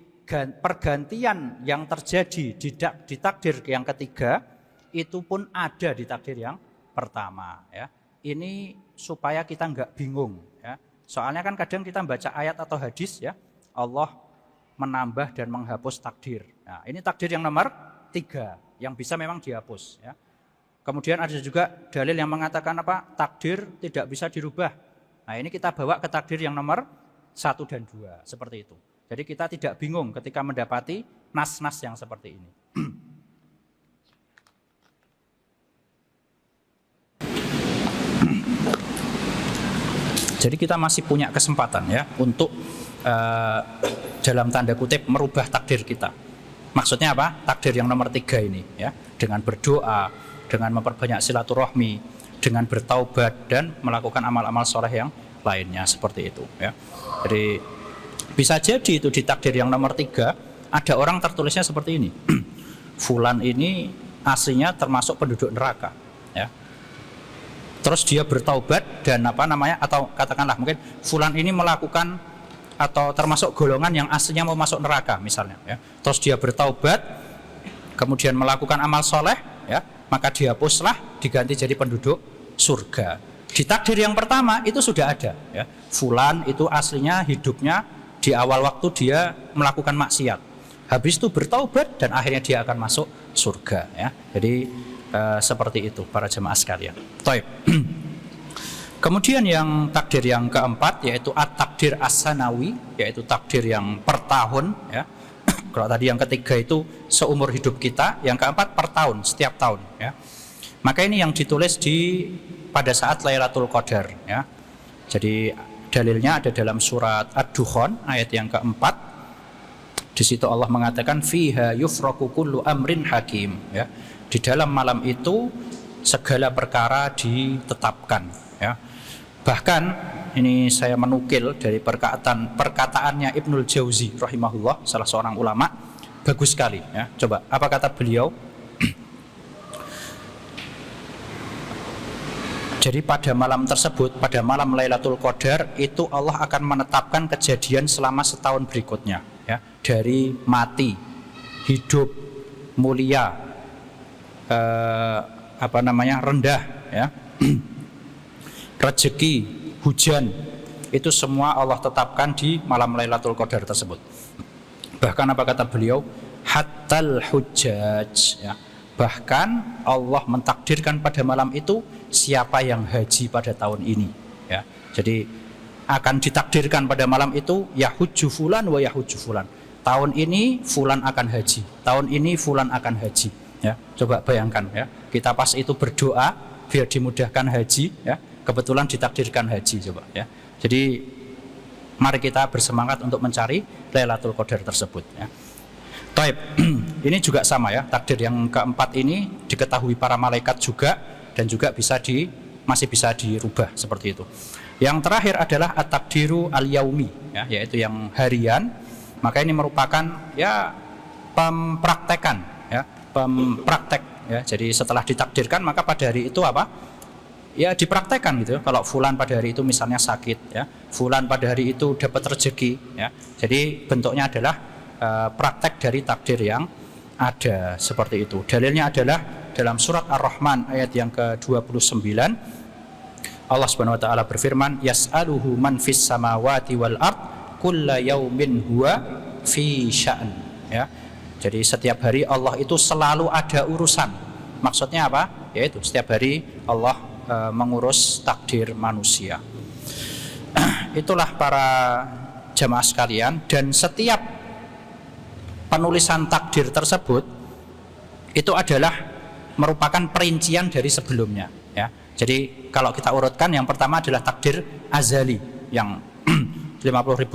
pergantian yang terjadi di takdir yang ketiga itu pun ada di takdir yang pertama, ya. Ini supaya kita nggak bingung, ya. Soalnya kan kadang kita baca ayat atau hadis, ya, Allah menambah dan menghapus takdir. Nah, ini takdir yang nomor 3 yang bisa memang dihapus. Ya. Kemudian ada juga dalil yang mengatakan apa? Takdir tidak bisa dirubah. Nah, ini kita bawa ke takdir yang nomor 1 dan 2 seperti itu. Jadi kita tidak bingung ketika mendapati nas-nas yang seperti ini. Jadi kita masih punya kesempatan, ya, untuk dalam tanda kutip merubah takdir kita. Maksudnya apa? Takdir yang nomor 3 ini, ya, dengan berdoa, dengan memperbanyak silaturahmi, dengan bertaubat dan melakukan amal-amal soleh yang lainnya seperti itu, ya. Jadi bisa jadi itu di takdir yang nomor 3 ada orang tertulisnya seperti ini. Fulan ini aslinya termasuk penduduk neraka, ya. Terus dia bertaubat dan atau katakanlah mungkin fulan ini melakukan atau termasuk golongan yang aslinya mau masuk neraka misalnya, ya. Terus dia bertaubat, kemudian melakukan amal soleh, ya, maka dihapuslah diganti jadi penduduk surga. Di takdir yang pertama itu sudah ada, ya. Fulan itu aslinya hidupnya di awal waktu dia melakukan maksiat, habis itu bertaubat dan akhirnya dia akan masuk surga, ya. Jadi seperti itu para jemaah sekalian. Taib. Kemudian yang takdir yang keempat yaitu at-takdir as-sanawi, yaitu takdir yang per tahun, ya. Kalau tadi yang ketiga itu seumur hidup kita, yang keempat per tahun, setiap tahun, ya. Maka ini yang ditulis pada saat Lailatul Qadar ya. Jadi dalilnya ada dalam surat Ad-Dukhan ayat yang keempat. Di situ Allah mengatakan fiha yufraqu kullu amrin hakim ya. Di dalam malam itu segala perkara ditetapkan ya. Bahkan ini saya menukil dari perkataannya Ibnul Jauzi rahimahullah, salah seorang ulama, bagus sekali ya. Coba apa kata beliau? Jadi pada malam tersebut, pada malam Lailatul Qadar itu Allah akan menetapkan kejadian selama setahun berikutnya ya. Dari mati, hidup, mulia, rendah ya. Rezeki, hujan, itu semua Allah tetapkan di malam Lailatul Qadar tersebut. Bahkan apa kata beliau? Hattal hujjaj ya. Bahkan Allah mentakdirkan pada malam itu siapa yang haji pada tahun ini ya. Jadi akan ditakdirkan pada malam itu yahujju fulan wa yahujju fulan. Tahun ini fulan akan haji, tahun ini fulan akan haji ya. Coba bayangkan ya, kita pas itu berdoa biar dimudahkan haji ya, kebetulan ditakdirkan haji coba ya. Jadi mari kita bersemangat untuk mencari Lailatul Qadar tersebut ya. Taib. Ini juga sama ya, takdir yang keempat ini diketahui para malaikat juga, dan juga masih bisa dirubah seperti itu. Yang terakhir adalah at-takdiru al-yaumi ya, yaitu yang harian. Maka ini merupakan ya pempraktekan ya, pempraktek ya. Jadi setelah ditakdirkan maka pada hari itu apa? Ya dipraktekkan gitu. Kalau fulan pada hari itu misalnya sakit ya, fulan pada hari itu dapat rezeki ya. Jadi bentuknya adalah praktek dari takdir yang ada seperti itu. Dalilnya adalah dalam surat Ar-Rahman ayat yang ke-29. Allah Subhanahu wa taala berfirman, yas'aluhu man fis samawati wal ard kulla yaumin huwa fi sya'n ya. Jadi setiap hari Allah itu selalu ada urusan. Maksudnya apa? Yaitu setiap hari Allah mengurus takdir manusia. Itulah para jamaah sekalian, dan setiap penulisan takdir tersebut itu adalah merupakan perincian dari sebelumnya ya. Jadi kalau kita urutkan, yang pertama adalah takdir azali yang 50.000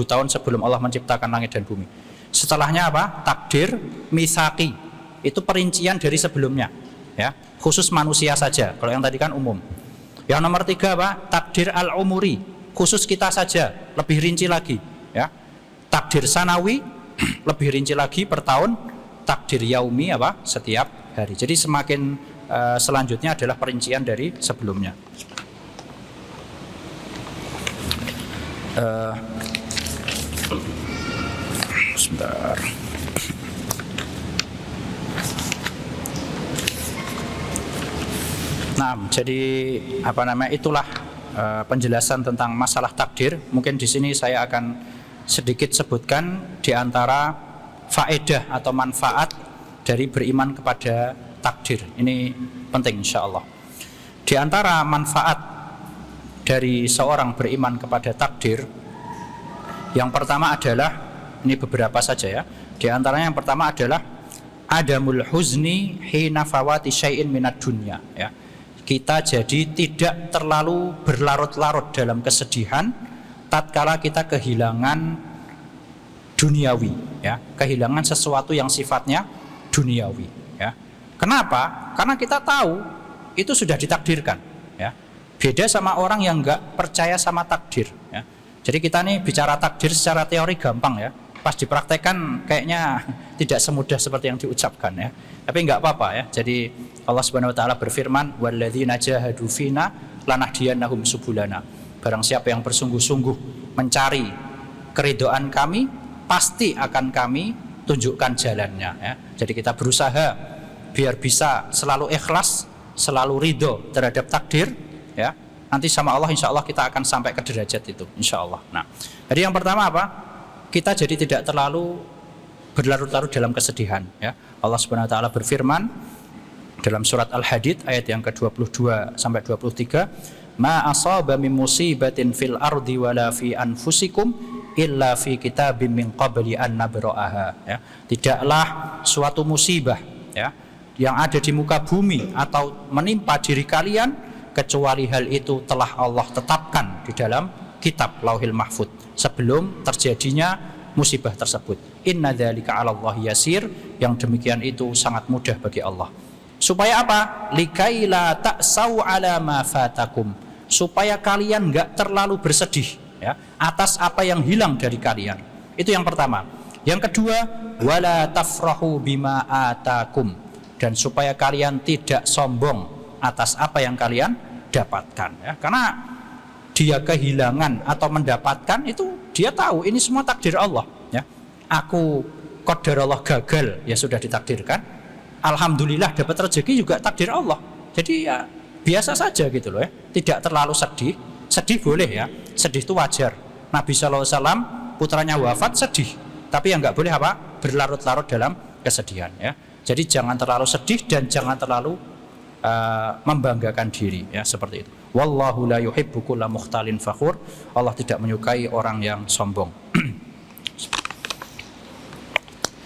tahun sebelum Allah menciptakan langit dan bumi. Setelahnya apa? Takdir misaki, itu perincian dari sebelumnya ya, khusus manusia saja. Kalau yang tadi kan umum. Yang nomor 3 apa? Takdir al-umuri, khusus kita saja, lebih rinci lagi ya. Takdir sanawi, lebih rinci lagi per tahun. Takdir yaumi apa? Setiap hari. Jadi semakin selanjutnya adalah perincian dari sebelumnya. Sebentar. Nah, jadi itulah penjelasan tentang masalah takdir. Mungkin di sini saya akan sedikit sebutkan di antara faedah atau manfaat dari beriman kepada takdir. Ini penting insyaallah. Di antara manfaat dari seorang beriman kepada takdir, yang pertama adalah, ini beberapa saja ya. Di antaranya yang pertama adalah adamul huzni hina fawati syai'in minad dunya ya. Kita jadi tidak terlalu berlarut-larut dalam kesedihan tatkala kita kehilangan duniawi ya, kehilangan sesuatu yang sifatnya duniawi ya. Kenapa? Karena kita tahu itu sudah ditakdirkan ya. Beda sama orang yang enggak percaya sama takdir ya. Jadi kita nih bicara takdir secara teori gampang ya, pas dipraktekkan kayaknya tidak semudah seperti yang diucapkan ya. Tapi enggak apa-apa ya. Jadi Allah Subhanahu wa taala berfirman, walladzina jahadu fina lanahdiyannahum subulana. Barang siapa yang bersungguh-sungguh mencari keridhaan kami, pasti akan kami tunjukkan jalannya ya. Jadi kita berusaha biar bisa selalu ikhlas, selalu ridho terhadap takdir ya. Nanti sama Allah insya Allah kita akan sampai ke derajat itu insya Allah. Nah, jadi yang pertama apa? Kita jadi tidak terlalu berlarut-larut dalam kesedihan ya. Allah Subhanahu wa taala berfirman dalam surat Al-Hadid ayat yang ke-22 sampai 23, ma asaba min musibatin fil ardi wala fi anfusikum illa fi kitabim min qabli an nabra'aha ya. Tidaklah suatu musibah ya yang ada di muka bumi atau menimpa diri kalian, kecuali hal itu telah Allah tetapkan di dalam kitab Lauhil Mahfuz sebelum terjadinya musibah tersebut. Inna dzalika 'alallahi yasir, yang demikian itu sangat mudah bagi Allah. Supaya apa? Likaila ta'sau 'ala ma fatakum, supaya kalian enggak terlalu bersedih ya atas apa yang hilang dari kalian. Itu yang pertama. Yang kedua, wala tafrahu bima atakum, dan supaya kalian tidak sombong atas apa yang kalian dapatkan ya. Karena dia kehilangan atau mendapatkan itu dia tahu ini semua takdir Allah ya. Aku qadarullah gagal ya sudah ditakdirkan. Alhamdulillah dapat rezeki juga takdir Allah. Jadi ya biasa saja gitu loh ya. Tidak terlalu sedih. Sedih boleh ya. Sedih itu wajar. Nabi SAW putranya wafat sedih. Tapi yang nggak boleh apa? Berlarut-larut dalam kesedihan ya. Jadi jangan terlalu sedih dan jangan terlalu membanggakan diri ya, seperti itu. Wallahu la yuhibbu kulla mukhtalin fakhur. Allah tidak menyukai orang yang sombong.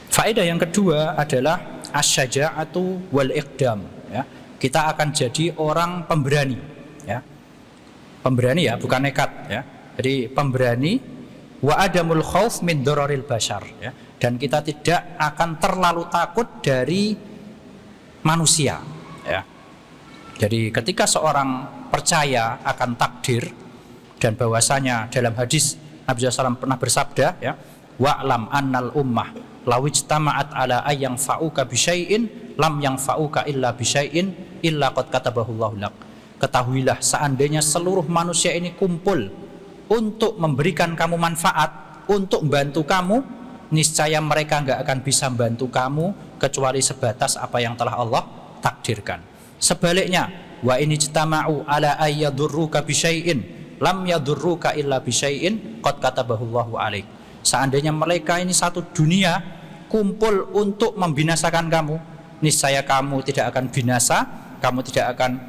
Faedah yang kedua adalah asyaja'atu wal iqdam ya. Kita akan jadi orang pemberani ya. Pemberani ya, bukan nekat ya. Jadi pemberani wa adamul khauf min dararil bashar ya. Dan kita tidak akan terlalu takut dari manusia ya. Jadi ketika seorang percaya akan takdir dan bahwasanya dalam hadis Nabi SAW pernah bersabda ya, wa'lam annal ummah lawijtama'at ala ayyang fa'uka bisyai'in lam yang fa'uka illa bisyai'in illa qad katabahullahu lak. Ketahuilah seandainya seluruh manusia ini kumpul untuk memberikan kamu manfaat, untuk membantu kamu, niscaya mereka enggak akan bisa membantu kamu kecuali sebatas apa yang telah Allah takdirkan. Sebaliknya, wa in ijtama'u ala ayyadurruka bisyai'in lam yadurruka illa bisyai'in qad katabahullahu alaik. Seandainya mereka ini satu dunia kumpul untuk membinasakan kamu, niscaya kamu tidak akan binasa, kamu tidak akan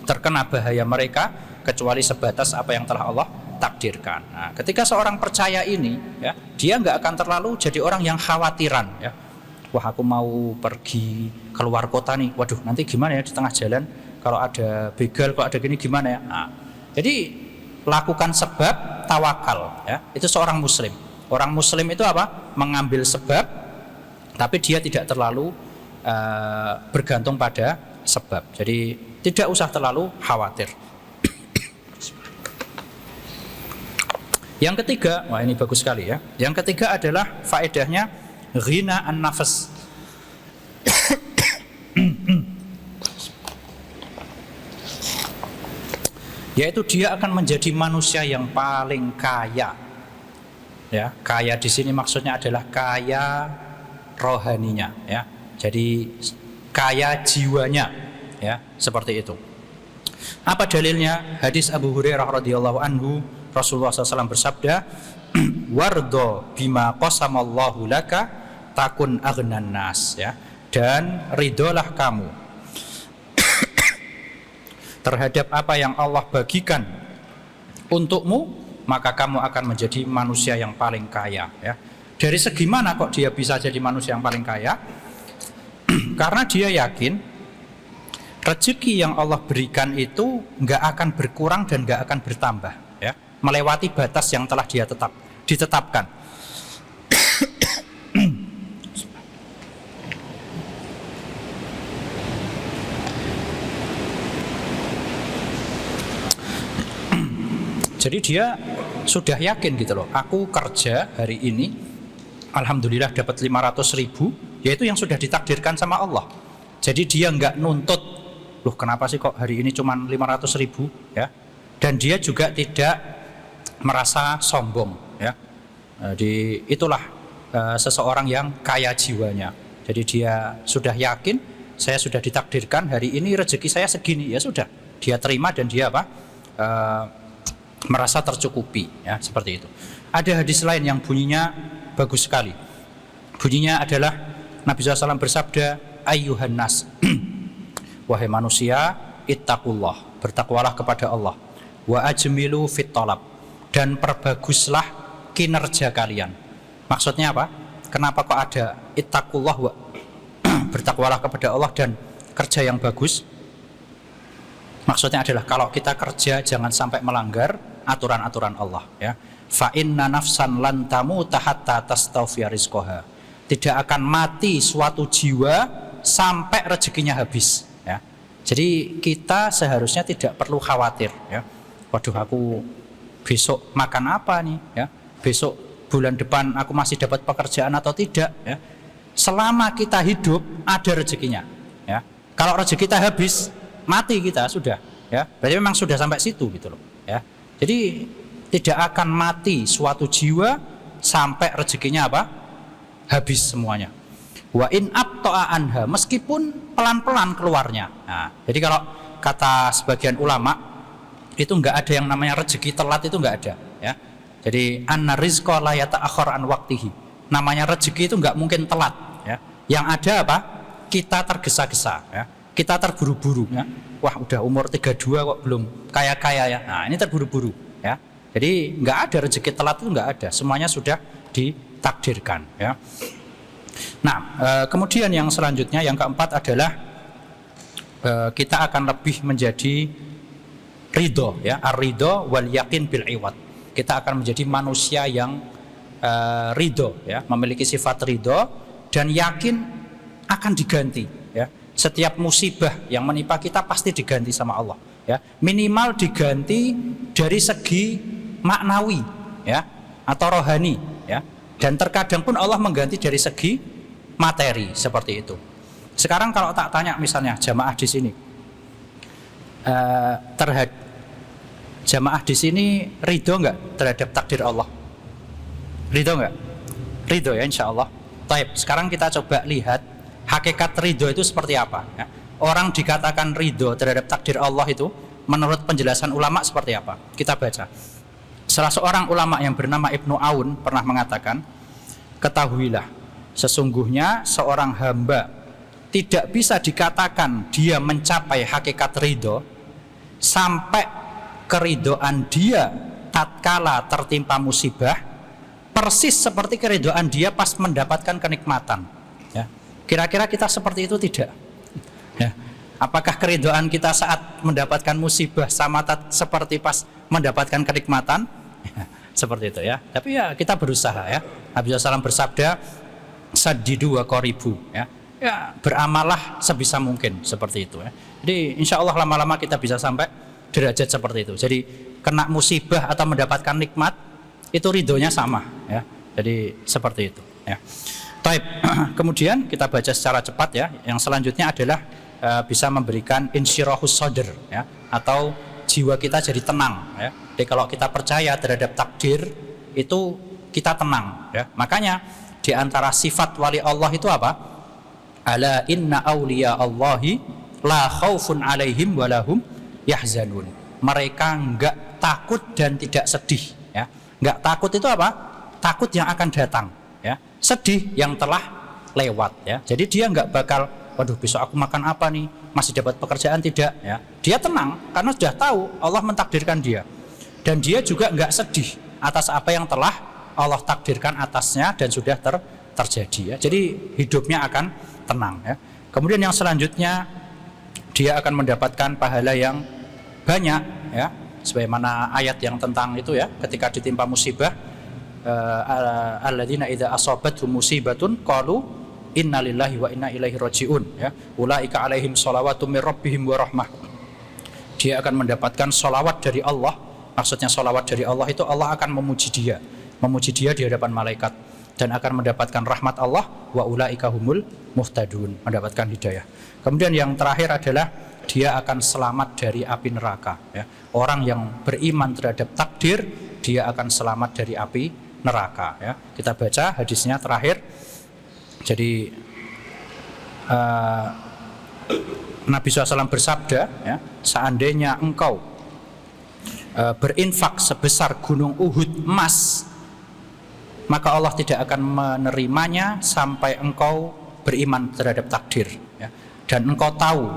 terkena bahaya mereka kecuali sebatas apa yang telah Allah takdirkan. Nah, ketika seorang percaya ini ya, dia enggak akan terlalu jadi orang yang khawatiran ya. Wah, aku mau pergi keluar kota nih, waduh nanti gimana ya di tengah jalan, kalau ada begal, kalau ada gini gimana ya. Nah, jadi lakukan sebab, tawakal ya. Itu seorang muslim. Orang muslim itu apa? Mengambil sebab, tapi dia tidak terlalu bergantung pada sebab. Jadi tidak usah terlalu khawatir. Yang ketiga, wah ini bagus sekali ya. Yang ketiga adalah faedahnya ghina an-nafas. Yaitu dia akan menjadi manusia yang paling kaya. Ya, kaya di sini maksudnya adalah kaya rohaninya ya. Jadi kaya jiwanya ya, seperti itu. Apa dalilnya? Hadis Abu Hurairah radhiyallahu anhu, Rasulullah SAW bersabda, wardo bima qasamallahu laka takun aghnan nas ya, dan ridolah kamu terhadap apa yang Allah bagikan untukmu, maka kamu akan menjadi manusia yang paling kaya ya. Dari segi mana kok dia bisa jadi manusia yang paling kaya? Karena dia yakin rezeki yang Allah berikan itu nggak akan berkurang dan nggak akan bertambah ya, melewati batas yang telah dia ditetapkan. Jadi dia sudah yakin gitu loh, aku kerja hari ini alhamdulillah dapat 500.000, yaitu yang sudah ditakdirkan sama Allah. Jadi dia nggak nuntut, loh kenapa sih kok hari ini cuma 500.000 ya. Dan dia juga tidak merasa sombong ya. Jadi itulah seseorang yang kaya jiwanya. Jadi dia sudah yakin, saya sudah ditakdirkan hari ini rezeki saya segini, ya sudah dia terima dan dia apa? Merasa tercukupi ya, seperti itu. Ada hadis lain yang bunyinya bagus sekali. Bunyinya adalah Nabi SAW bersabda, ayyuhan nas, wahai manusia, ittaqullah, bertakwalah kepada Allah, wa ajmilu fit talab, dan perbaguslah kinerja kalian. Maksudnya apa? Kenapa kok ada ittaqullah bertakwalah kepada Allah dan kerja yang bagus. Maksudnya adalah kalau kita kerja jangan sampai melanggar aturan-aturan Allah, ya. Fa inna nafsan lan tamuta hatta tastawfiya rizqaha. Tidak akan mati suatu jiwa sampai rezekinya habis, ya. Jadi kita seharusnya tidak perlu khawatir, ya. Waduh, aku besok makan apa nih, ya? Besok bulan depan aku masih dapat pekerjaan atau tidak, ya. Selama kita hidup ada rezekinya, ya. Kalau rezeki kita habis, mati kita sudah, ya. Berarti memang sudah sampai situ gitu loh, ya. Jadi tidak akan mati suatu jiwa sampai rezekinya apa? Habis semuanya. Wa in abta'a anha, meskipun pelan-pelan keluarnya. Nah, jadi kalau kata sebagian ulama itu enggak ada yang namanya rezeki telat, itu enggak ada, ya. Jadi anna rizqa la yata'akhkhar an waqtihi. Namanya rezeki itu enggak mungkin telat, ya. Yang ada apa? Kita tergesa-gesa, ya. Kita terburu-buru, ya. Wah, udah umur 32 kok belum kaya-kaya, ya. Nah, ini terburu-buru, ya. Jadi enggak ada rezeki telat, itu enggak ada. Semuanya sudah ditakdirkan, ya. Nah, kemudian yang selanjutnya, yang keempat adalah kita akan lebih menjadi ridho, ya, ar-ridho wal yakin bil iwad. Kita akan menjadi manusia yang ridho, ya, memiliki sifat ridho dan yakin akan diganti, ya. Setiap musibah yang menimpa kita pasti diganti sama Allah, ya. Minimal diganti dari segi maknawi, ya, atau rohani, ya. Dan terkadang pun Allah mengganti dari segi materi, seperti itu. Sekarang kalau tak tanya misalnya jamaah di sini, jamaah di sini ridho nggak terhadap takdir Allah? Ridho nggak? Ridho, ya, insya Allah. Taib. Sekarang kita coba lihat hakikat ridho itu seperti apa, ya. Orang dikatakan ridho terhadap takdir Allah itu menurut penjelasan ulama seperti apa? Kita baca. Salah seorang ulama yang bernama Ibnu Aun pernah mengatakan, ketahuilah, sesungguhnya seorang hamba tidak bisa dikatakan dia mencapai hakikat ridho sampai keridhoan dia tatkala tertimpa musibah persis seperti keridhoan dia pas mendapatkan kenikmatan, ya. Kira-kira kita seperti itu tidak? Ya. Apakah keridhoan kita saat mendapatkan musibah sama seperti pas mendapatkan kenikmatan? Ya, seperti itu, ya. Tapi ya kita berusaha, ya. Nabi SAW bersabda, saddidu wa qaribu, ya. Ya, beramallah sebisa mungkin, seperti itu, ya. Jadi insya Allah lama-lama kita bisa sampai derajat seperti itu. Jadi kena musibah atau mendapatkan nikmat itu ridhonya sama, ya. Jadi seperti itu, ya. Taib. Kemudian kita baca secara cepat, ya. Yang selanjutnya adalah bisa memberikan insyirahus sadr, ya, atau jiwa kita jadi tenang, ya. Jadi kalau kita percaya terhadap takdir itu kita tenang, ya. Makanya di antara sifat wali Allah itu apa? Ala inna awliya Allahi la khaufun alaihim walahum yahzanun. Mereka enggak takut dan tidak sedih, ya. Enggak takut itu apa? Takut yang akan datang, ya. Sedih yang telah lewat, ya. Jadi dia enggak bakal, waduh besok aku makan apa nih, masih dapat pekerjaan tidak, ya. Dia tenang karena sudah tahu Allah mentakdirkan dia. Dan dia juga enggak sedih atas apa yang telah Allah takdirkan atasnya dan sudah terjadi, ya. Jadi hidupnya akan tenang, ya. Kemudian yang selanjutnya dia akan mendapatkan pahala yang banyak, ya. Sebagaimana ayat yang tentang itu, ya, ketika ditimpa musibah, alladzina idza asabathum musibatun qalu innalillahi wa inna ilaihi rajiun, ya. Ulaika alaihim shalawatum mir rabbihim wa rahmah. Dia akan mendapatkan sholawat dari Allah. Maksudnya sholawat dari Allah itu Allah akan memuji dia di hadapan malaikat dan akan mendapatkan rahmat Allah, wa ulaika humul muhtadun, mendapatkan hidayah. Kemudian yang terakhir adalah dia akan selamat dari api neraka, ya. Orang yang beriman terhadap takdir dia akan selamat dari api neraka, ya. Kita baca hadisnya terakhir. Jadi Nabi SAW bersabda, ya, seandainya engkau berinfak sebesar gunung Uhud emas, maka Allah tidak akan menerimanya sampai engkau beriman terhadap takdir, ya. Dan engkau tahu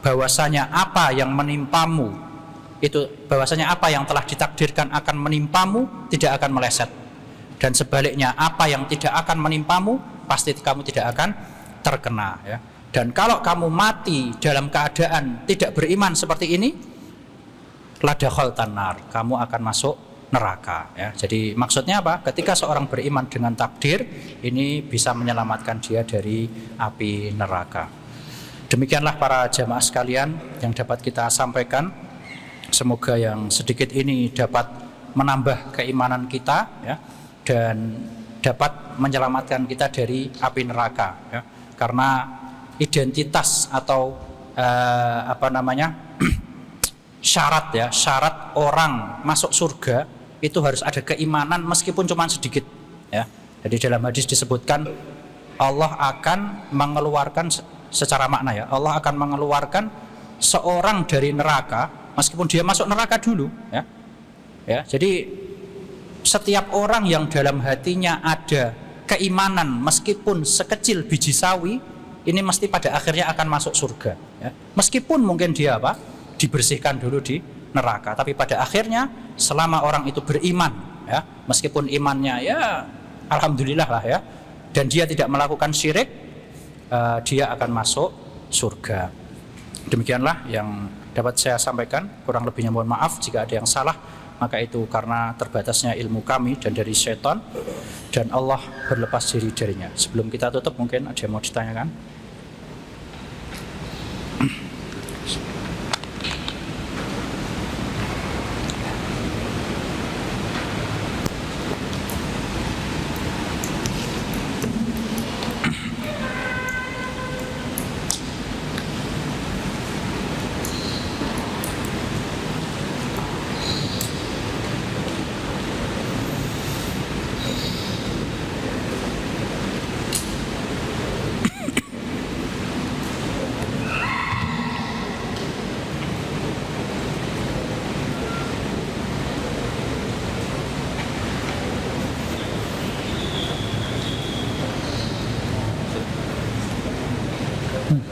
bahwasanya apa yang menimpamu itu, bahwasanya apa yang telah ditakdirkan akan menimpamu tidak akan meleset, dan sebaliknya apa yang tidak akan menimpamu pasti kamu tidak akan terkena ya. Dan kalau kamu mati dalam keadaan tidak beriman seperti ini, ladakhaltan nar, kamu akan masuk neraka ya. Jadi maksudnya apa? Ketika seorang beriman dengan takdir, ini bisa menyelamatkan dia dari api neraka. Demikianlah para jamaah sekalian yang dapat kita sampaikan. Semoga yang sedikit ini dapat menambah keimanan kita ya, dan dapat menyelamatkan kita dari api neraka ya. Karena identitas atau syarat orang masuk surga itu harus ada keimanan meskipun cuma sedikit ya. Jadi dalam hadis disebutkan Allah akan mengeluarkan secara makna ya, Allah akan mengeluarkan seorang dari neraka meskipun dia masuk neraka dulu ya. Ya, jadi setiap orang yang dalam hatinya ada keimanan meskipun sekecil biji sawi, ini mesti pada akhirnya akan masuk surga ya. Meskipun mungkin dia dibersihkan dulu di neraka, tapi pada akhirnya selama orang itu beriman ya, meskipun imannya ya alhamdulillah lah ya, dan dia tidak melakukan syirik, dia akan masuk surga. Demikianlah yang dapat saya sampaikan, kurang lebihnya mohon maaf jika ada yang salah, maka itu karena terbatasnya ilmu kami dan dari syaitan, dan Allah berlepas diri darinya. Sebelum kita tutup mungkin ada yang mau ditanyakan.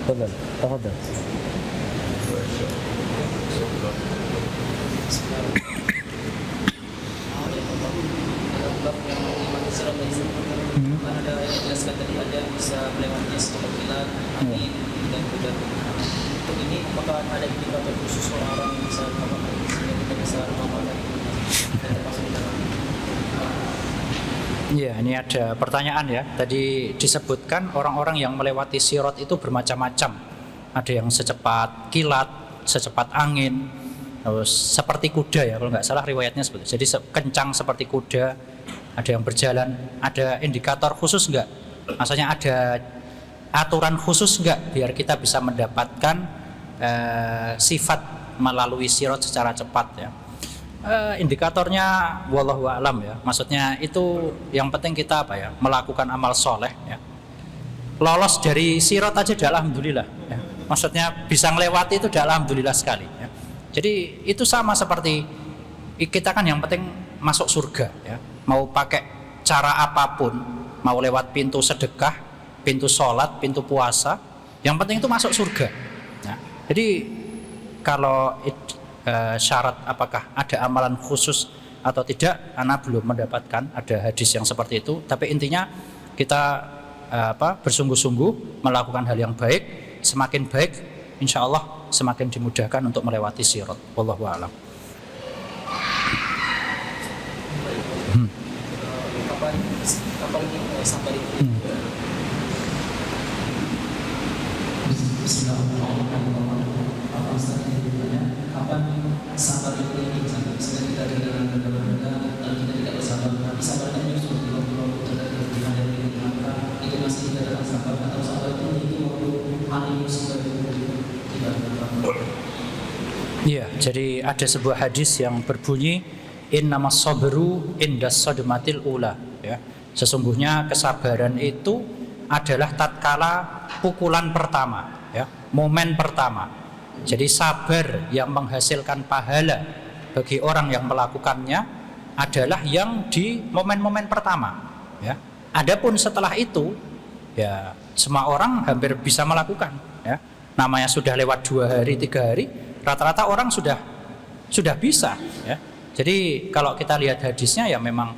تفضل. Ada yang jelaskan tadi ada bisa melewatinya setelah kilat, angin dan juga untuk ini apakah ada indikator khusus orang yang bisa melakukan sehingga kita bisa melakukan dan termasuk dalam. Iya, ini ada pertanyaan ya. Tadi disebutkan orang-orang yang melewati sirat itu bermacam-macam. Ada yang secepat kilat, secepat angin, terus seperti kuda ya, kalau nggak salah riwayatnya seperti itu. Jadi kencang seperti kuda, ada yang berjalan, ada indikator khusus nggak? Maksudnya ada aturan khusus nggak biar kita bisa mendapatkan sifat melalui sirat secara cepat ya? Indikatornya wallahu a'lam ya. Maksudnya itu yang penting kita melakukan amal soleh ya. Lolos dari sirat aja dah alhamdulillah ya. Maksudnya bisa melewati itu dah alhamdulillah sekali ya. Jadi itu sama seperti kita kan yang penting masuk surga ya. Mau pakai cara apapun, mau lewat pintu sedekah, pintu sholat, pintu puasa, yang penting itu masuk surga ya. Jadi kalau syarat apakah ada amalan khusus atau tidak, Ana belum mendapatkan ada hadis yang seperti itu. Tapi intinya kita bersungguh-sungguh melakukan hal yang baik. Semakin baik, insya Allah semakin dimudahkan untuk melewati sirat. Wallahu a'lam. Kapan ini sabar itu? Kapan sabar itu misalnya kita tidak berbeda lalu kita tidak bersabar, tapi sabarnya justru kalau terjadi dari maka itu masih tidak ada sabar, atau sabar itu hal sebagai tidak berapa. Iya, jadi ada sebuah hadis yang berbunyi innamas sabru indas sadmatil ula ya. Sesungguhnya kesabaran itu adalah tatkala pukulan pertama ya, momen pertama. Jadi sabar yang menghasilkan pahala bagi orang yang melakukannya adalah yang di momen-momen pertama ya. Adapun setelah itu ya semua orang hampir bisa melakukan ya. Namanya sudah lewat 2 hari 3 hari, rata-rata orang sudah bisa ya. Jadi kalau kita lihat hadisnya ya memang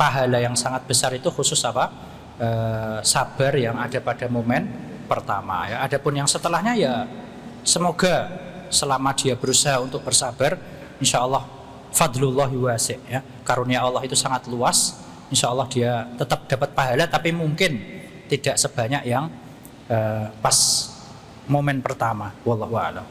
pahala yang sangat besar itu khusus sabar yang ada pada momen pertama ya. Adapun yang setelahnya ya semoga selama dia berusaha untuk bersabar, insya Allah fadlullahi wasi' ya, karunia Allah itu sangat luas. Insya Allah dia tetap dapat pahala, tapi mungkin tidak sebanyak yang pas momen pertama. Wallahu a'lam.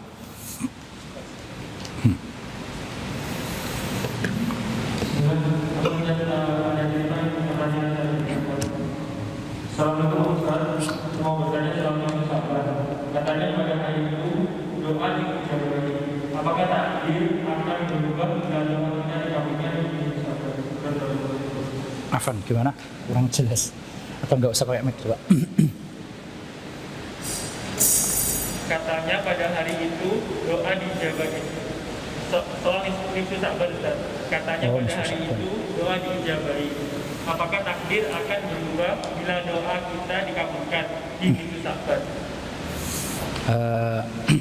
Assalamualaikum Ustaz, mau bertanya soal sabar. Katanya pada hari itu doa dijawab. Apakah takdir akan berubah bila doa kita dikabulkan menjadi sabar? Afan, gimana? Kurang jelas. Atau nggak usah pakai mic coba? Katanya pada hari itu doa dijawab. Soal nisfu sabar Ustaz. Katanya pada hari itu doa dijawab. Apakah takdir akan berubah bila doa kita dikabulkan di nisfu sabar?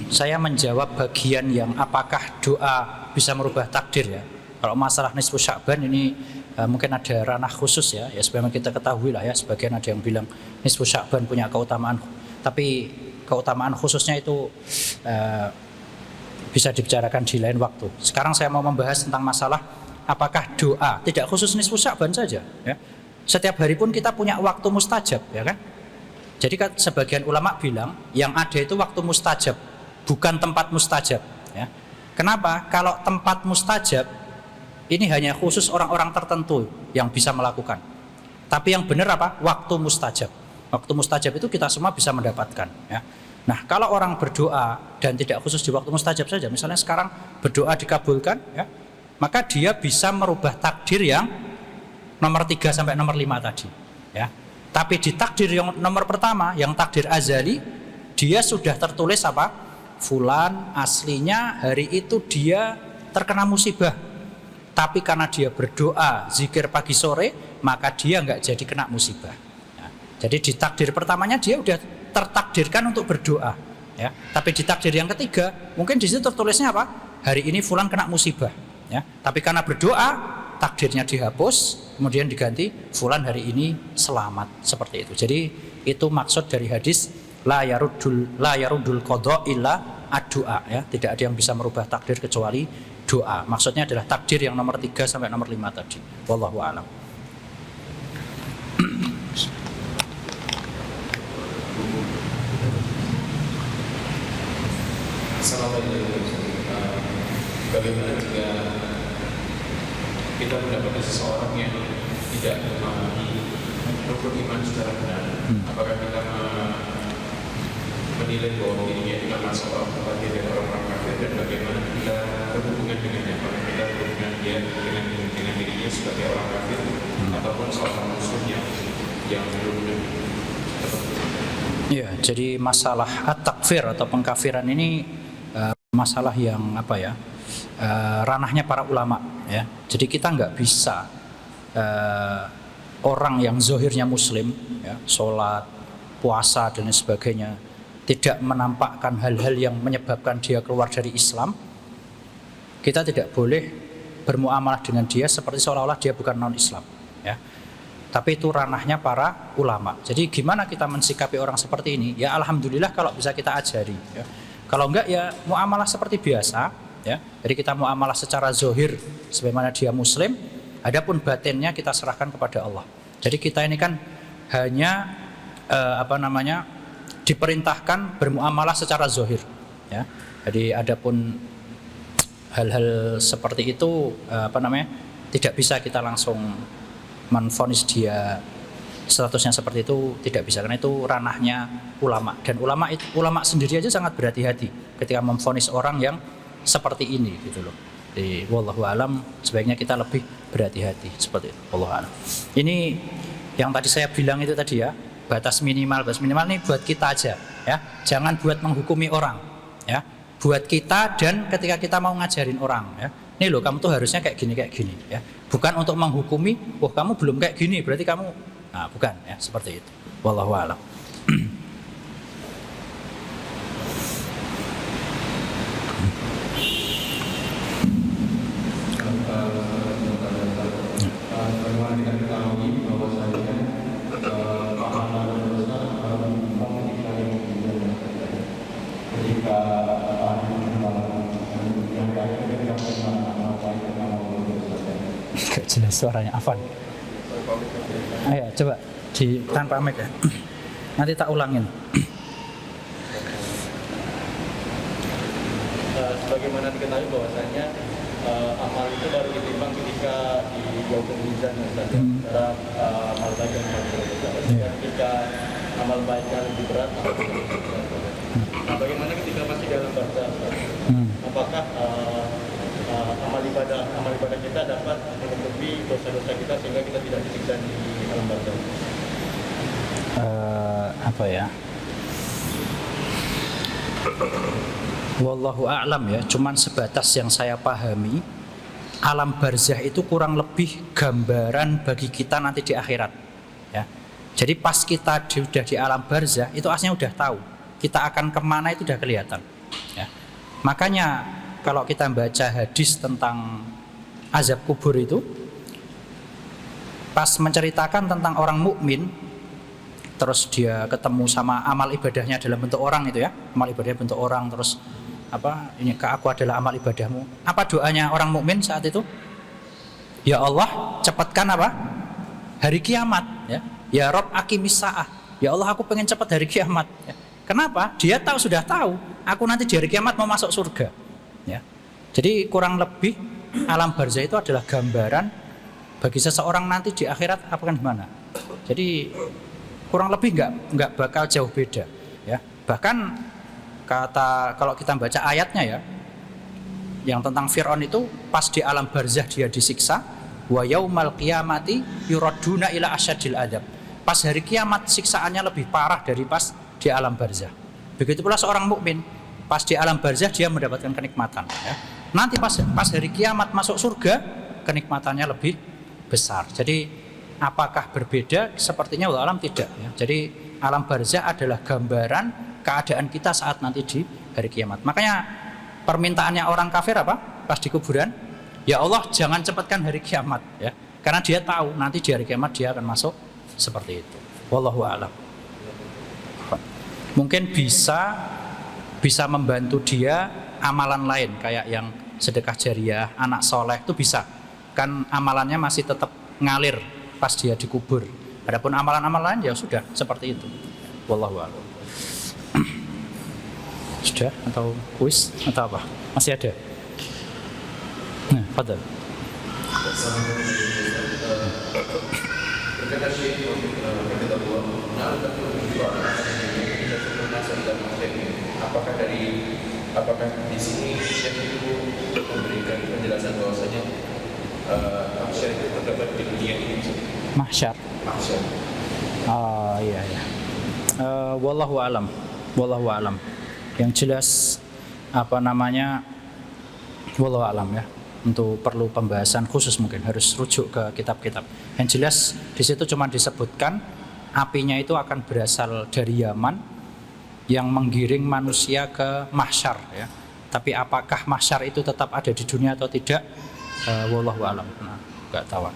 Saya menjawab bagian yang apakah doa bisa merubah takdir ya. Kalau masalah nisfu Sya'ban ini mungkin ada ranah khusus ya. Ya sebagaimana kita ketahui lah ya, sebagian ada yang bilang nisfu Sya'ban punya keutamaan, tapi keutamaan khususnya itu bisa dibicarakan di lain waktu. Sekarang saya mau membahas tentang masalah apakah doa, tidak khusus nisfu Sya'ban saja ya. Setiap hari pun kita punya waktu mustajab ya kan. Jadi sebagian ulama bilang yang ada itu waktu mustajab, bukan tempat mustajab ya. Kenapa? Kalau tempat mustajab ini hanya khusus orang-orang tertentu yang bisa melakukan. Tapi yang benar apa? Waktu mustajab. Waktu mustajab itu kita semua bisa mendapatkan ya. Nah, kalau orang berdoa dan tidak khusus di waktu mustajab saja, misalnya sekarang berdoa dikabulkan ya, maka dia bisa merubah takdir yang nomor 3 sampai nomor 5 tadi ya. Tapi di takdir yang nomor pertama, yang takdir azali, dia sudah tertulis apa? Fulan aslinya hari itu dia terkena musibah. Tapi karena dia berdoa, zikir pagi sore, maka dia nggak jadi kena musibah. Ya. Jadi di takdir pertamanya dia udah tertakdirkan untuk berdoa. Ya. Tapi di takdir yang ketiga, mungkin di situ tertulisnya apa? Hari ini fulan kena musibah. Ya. Tapi karena berdoa, takdirnya dihapus, kemudian diganti fulan hari ini selamat, seperti itu. Jadi itu maksud dari hadis la yarudul qada illa ad-du'a ya. Tidak ada yang bisa merubah takdir kecuali doa. Maksudnya adalah takdir yang nomor 3 sampai nomor 5 tadi. Wallahu a'lam. Assalamualaikum. Bagaimana jika kita mendapati seseorang yang tidak memahami rukun iman secara benar? Apakah kita menilai bahwa dirinya itu termasuk orang kafir dan orang kafir, dan bagaimana kita berhubungan dengannya? Apakah kita berhubungan dia dengan dirinya sebagai orang kafir ataupun seorang muslim yang belum tertentu? Ya, jadi masalah at-takfir atau pengkafiran ini masalah yang apa ya? Ranahnya para ulama ya. Jadi kita nggak bisa orang yang zohirnya muslim ya, sholat, puasa dan sebagainya, tidak menampakkan hal-hal yang menyebabkan dia keluar dari Islam, kita tidak boleh bermuamalah dengan dia seperti seolah-olah dia bukan non-Islam ya. Tapi itu ranahnya para ulama. Jadi gimana kita mensikapi orang seperti ini? Ya alhamdulillah kalau bisa kita ajari ya. Kalau enggak ya muamalah seperti biasa ya. Jadi kita muamalah secara zohir sebagaimana dia muslim, adapun batinnya kita serahkan kepada Allah. Jadi kita ini kan hanya diperintahkan bermuamalah secara zohir ya. Jadi adapun hal-hal seperti itu tidak bisa kita langsung menvonis dia statusnya seperti itu, tidak bisa, karena itu ranahnya ulama, dan ulama sendiri aja sangat berhati-hati ketika memvonis orang yang seperti ini gitu loh. Jadi wallahu alam sebaiknya kita lebih berhati-hati seperti itu. Wallahu alam. Ini yang tadi saya bilang itu tadi ya, batas minimal ini buat kita aja ya. Jangan buat menghukumi orang ya. Buat kita dan ketika kita mau ngajarin orang ya. Nih loh, kamu tuh harusnya kayak gini ya. Bukan untuk menghukumi, oh kamu belum kayak gini berarti kamu, nah bukan ya, seperti itu. Wallahu alam. Bagaimana kita ketahui bahwasanya pahala dan dosa kalau kita Gak jelas suaranya, Afan. Ayo coba tanpa mic ya. Nanti tak ulangin. Sebagaimana diketahui bahwasanya amal itu baru ditimbang ketika di yaumul mizan saja. Antara amal baik dan amal buruk. Ketika amal baiknya lebih berat, amal buruk lebih berat. Nah, bagaimana ketika masih dalam barzah? Apakah amal ibadah kita dapat menutupi dosa-dosa kita sehingga kita tidak disiksa di alam barzah? Apa ya? Wallahu a'lam ya. Cuman sebatas yang saya pahami, alam barzah itu kurang lebih gambaran bagi kita nanti di akhirat. Ya. Jadi pas kita sudah di alam barzah itu aslinya udah tahu kita akan kemana itu udah kelihatan. Ya. Makanya kalau kita baca hadis tentang azab kubur itu, pas menceritakan tentang orang mukmin, terus dia ketemu sama amal ibadahnya dalam bentuk orang itu ya, amal ibadahnya bentuk orang, terus apa ini ke aku adalah amal ibadahmu. Apa doanya orang mukmin saat itu? Ya Allah, cepatkan apa? Hari kiamat ya. Ya Rob aqimis saah. Ya Allah, aku pengen cepat hari kiamat. Ya. Kenapa? Dia sudah tahu, aku nanti di hari kiamat mau masuk surga. Ya. Jadi kurang lebih alam barzah itu adalah gambaran bagi seseorang nanti di akhirat akan gimana. Jadi kurang lebih nggak bakal jauh beda ya. Bahkan kalau kita baca ayatnya ya, yang tentang Fir'aun itu pas di alam barzah dia disiksa, wa yaumal qiyamati yuraduna ila asyadil adab. Pas hari kiamat siksaannya lebih parah dari pas di alam barzah. Begitu pula seorang mukmin, pas di alam barzah dia mendapatkan kenikmatan ya. Nanti pas hari kiamat masuk surga, kenikmatannya lebih besar. Jadi apakah berbeda? Sepertinya wallahu alam tidak ya. Jadi alam barzah adalah gambaran keadaan kita saat nanti di hari kiamat. Makanya permintaannya orang kafir apa? Pas di kuburan, ya Allah jangan cepatkan hari kiamat ya. Karena dia tahu nanti di hari kiamat dia akan masuk seperti itu. Wallahu a'lam. Mungkin bisa membantu dia amalan lain kayak yang sedekah jariah, anak soleh itu bisa. Kan amalannya masih tetap ngalir pas dia dikubur. Adapun amalan-amalan lain ya sudah seperti itu. Wallahu a'lam. Sudah atau kuis atau apa? Masih ada? Nah, padahal. Apakah di sini Syekh itu memberikan penjelasan bahwasanya mahsyar itu terdapat di dunia ini? Mahsyar. Oh iya ya. Wallahu alam. Wallahu alam. Yang jelas apa namanya? Wallahu alam ya. Untuk perlu pembahasan khusus mungkin harus rujuk ke kitab-kitab. Yang jelas di situ cuma disebutkan apinya itu akan berasal dari Yaman yang menggiring manusia ke mahsyar ya. Tapi apakah mahsyar itu tetap ada di dunia atau tidak? Wallahu a'lam. Nah, enggak tahu.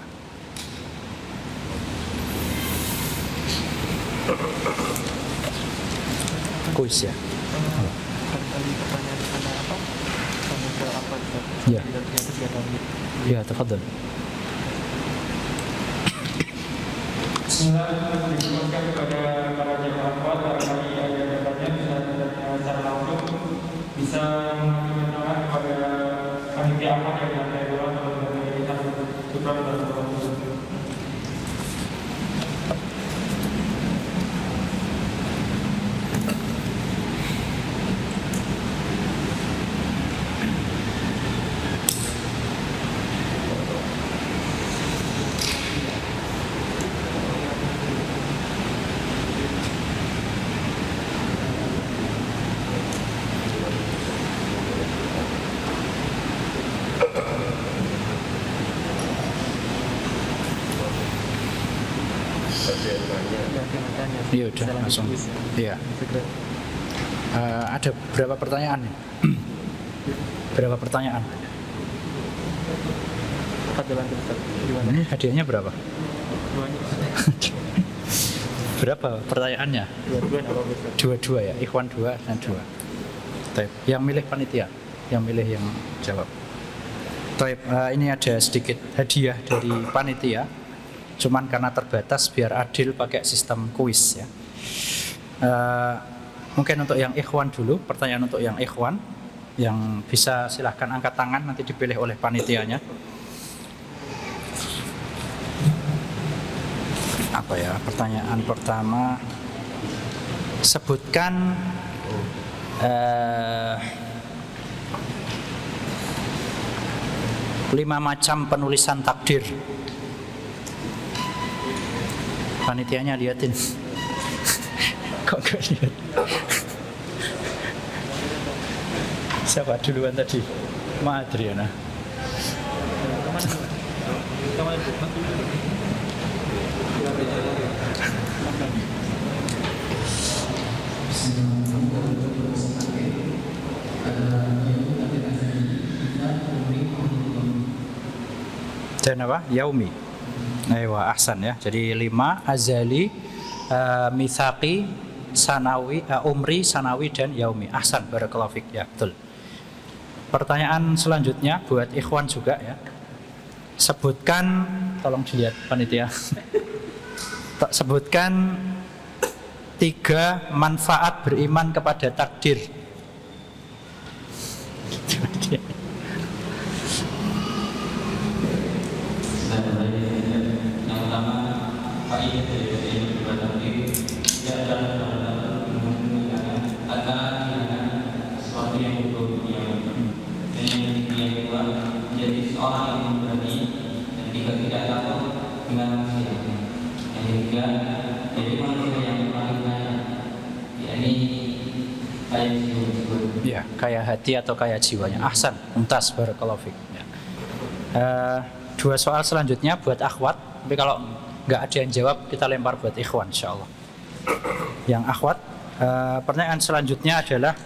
Kuis ya. Ya. Ya, tafadhal. Bismillahirrahmanirrahim. Kepada para jemaah barangkali ada pertanyaan bisa bertanya secara langsung, bisa menanyakan kepada panitia apa yang ada di luar atau dari kita juga Iya udah langsung. Iya. Ada berapa pertanyaan? Berapa pertanyaan? Ini hadiahnya berapa? Berapa pertanyaannya? Dua-dua ya, ikhwan 2 dan 2. Yang milih panitia, yang milih yang jawab. Baik, ini ada sedikit hadiah dari panitia. Cuman karena terbatas biar adil pakai sistem kuis ya. Mungkin untuk yang ikhwan dulu, pertanyaan untuk yang ikhwan yang bisa silahkan angkat tangan, nanti dipilih oleh panitianya. Apa ya, pertanyaan pertama, sebutkan 5 macam penulisan takdir. Panitianya liatin. Kok gak lihat? Siapa duluan tadi? Ma Adriana. Dan apa? Yaumi. Aywa, ahsan ya. Jadi 5 azali, mitsaqi, sanawi, umri, sanawi dan yaumi. Ahsan, barakallahu fik. Ya, betul. Pertanyaan selanjutnya buat ikhwan juga ya. Sebutkan, tolong dilihat panitia. Sebutkan 3 manfaat beriman kepada takdir. Ya, kaya hati atau kaya jiwanya. Ahsan, mumtaz, barakallahu fik. Ya. 2 soal selanjutnya buat akhwat. Tapi kalau nggak ada yang jawab, kita lempar buat ikhwan, insyaallah. Yang akhwat, pertanyaan selanjutnya adalah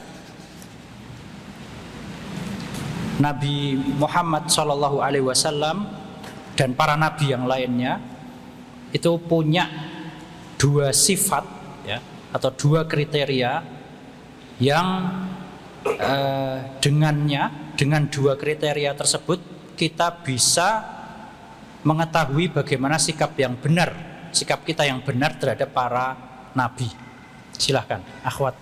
Nabi Muhammad SAW dan para nabi yang lainnya itu punya 2 sifat ya, atau 2 kriteria yang dengan 2 kriteria tersebut kita bisa mengetahui bagaimana sikap kita yang benar terhadap para nabi. Silahkan, akhwat.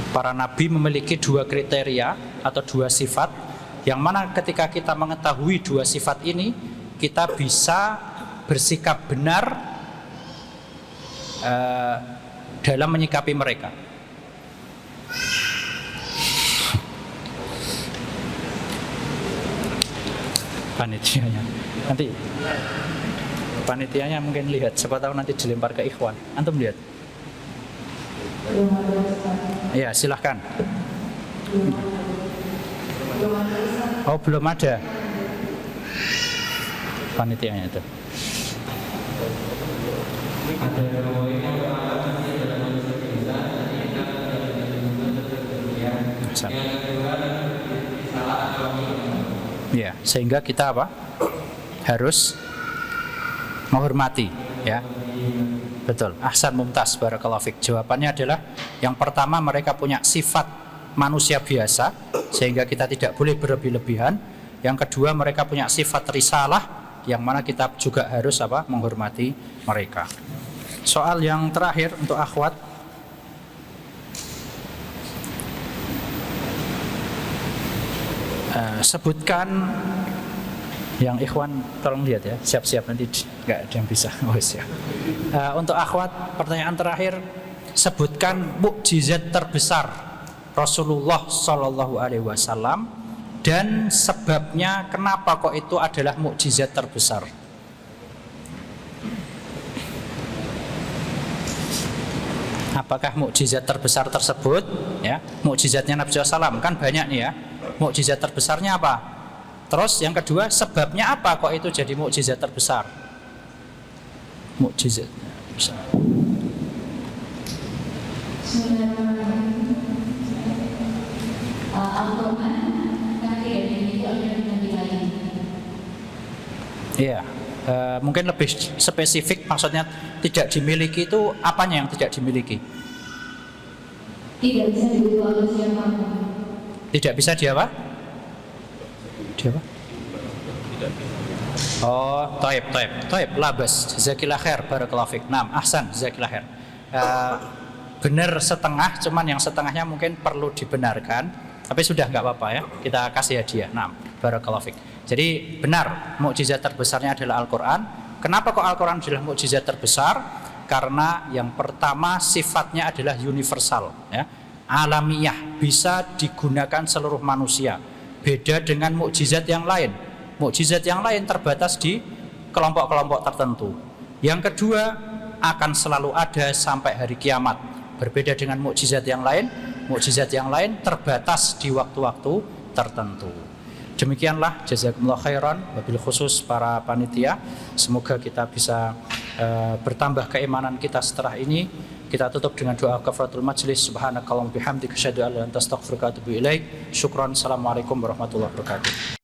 Para nabi memiliki 2 kriteria atau 2 sifat, yang mana ketika kita mengetahui 2 sifat ini, kita bisa bersikap benar dalam menyikapi mereka. Panitianya nanti, panitianya mungkin lihat, siapa tahu nanti dilempar ke ikhwan. Antum lihat. Ya, silahkan. Oh, belum ada. Panitianya itu. Ya, sehingga kita apa? Harus menghormati, ya. Betul. Ahsan, mumtaz, barakallahu fik. Jawabannya adalah yang pertama, mereka punya sifat manusia biasa sehingga kita tidak boleh berlebih-lebihan. Yang kedua, mereka punya sifat risalah yang mana kita juga harus apa? Menghormati mereka. Soal yang terakhir untuk akhwat. Sebutkan, yang ikhwan tolong lihat ya, siap-siap nanti nggak ada yang bisa. Oh, siap. Untuk akhwat, pertanyaan terakhir, sebutkan mukjizat terbesar Rasulullah SAW dan sebabnya kenapa kok itu adalah mukjizat terbesar. Apakah mukjizat terbesar tersebut, ya, mukjizatnya Nabi SAW kan banyak nih ya. Mukjizat terbesarnya apa? Terus yang kedua, sebabnya apa kok itu jadi mukjizat terbesar? Mukjizatnya besar. Iya, mungkin lebih spesifik, maksudnya tidak dimiliki itu apanya yang tidak dimiliki? Tidak bisa dibuat oleh siapapun. Tidak bisa di apa? Dia apa? Oh, taib, labas. Jazakillah khair, barakallahu fik. Naam, ahsan, jazakillah khair. Benar setengah, cuman yang setengahnya mungkin perlu dibenarkan. Tapi sudah nggak apa-apa ya, kita kasih hadiah. Naam, barakallahu fik. Jadi benar, mukjizat terbesarnya adalah Al-Quran. Kenapa kok Al-Quran adalah mukjizat terbesar? Karena yang pertama sifatnya adalah universal, ya, alamiah, bisa digunakan seluruh manusia. Beda dengan mukjizat yang lain. Mukjizat yang lain terbatas di kelompok-kelompok tertentu. Yang kedua, akan selalu ada sampai hari kiamat. Berbeda dengan mukjizat yang lain. Mukjizat yang lain terbatas di waktu-waktu tertentu. Demikianlah, jazakumullah khairan, wabil khusus para panitia. Semoga kita bisa bertambah keimanan kita setelah ini. Kita tutup dengan doa kafaratul majlis. Subhanakallahumma bihamdika asyhadu an la ilaha illa anta astaghfiruka wa atubu ilaik. Syukran. Assalamualaikum warahmatullahi wabarakatuh.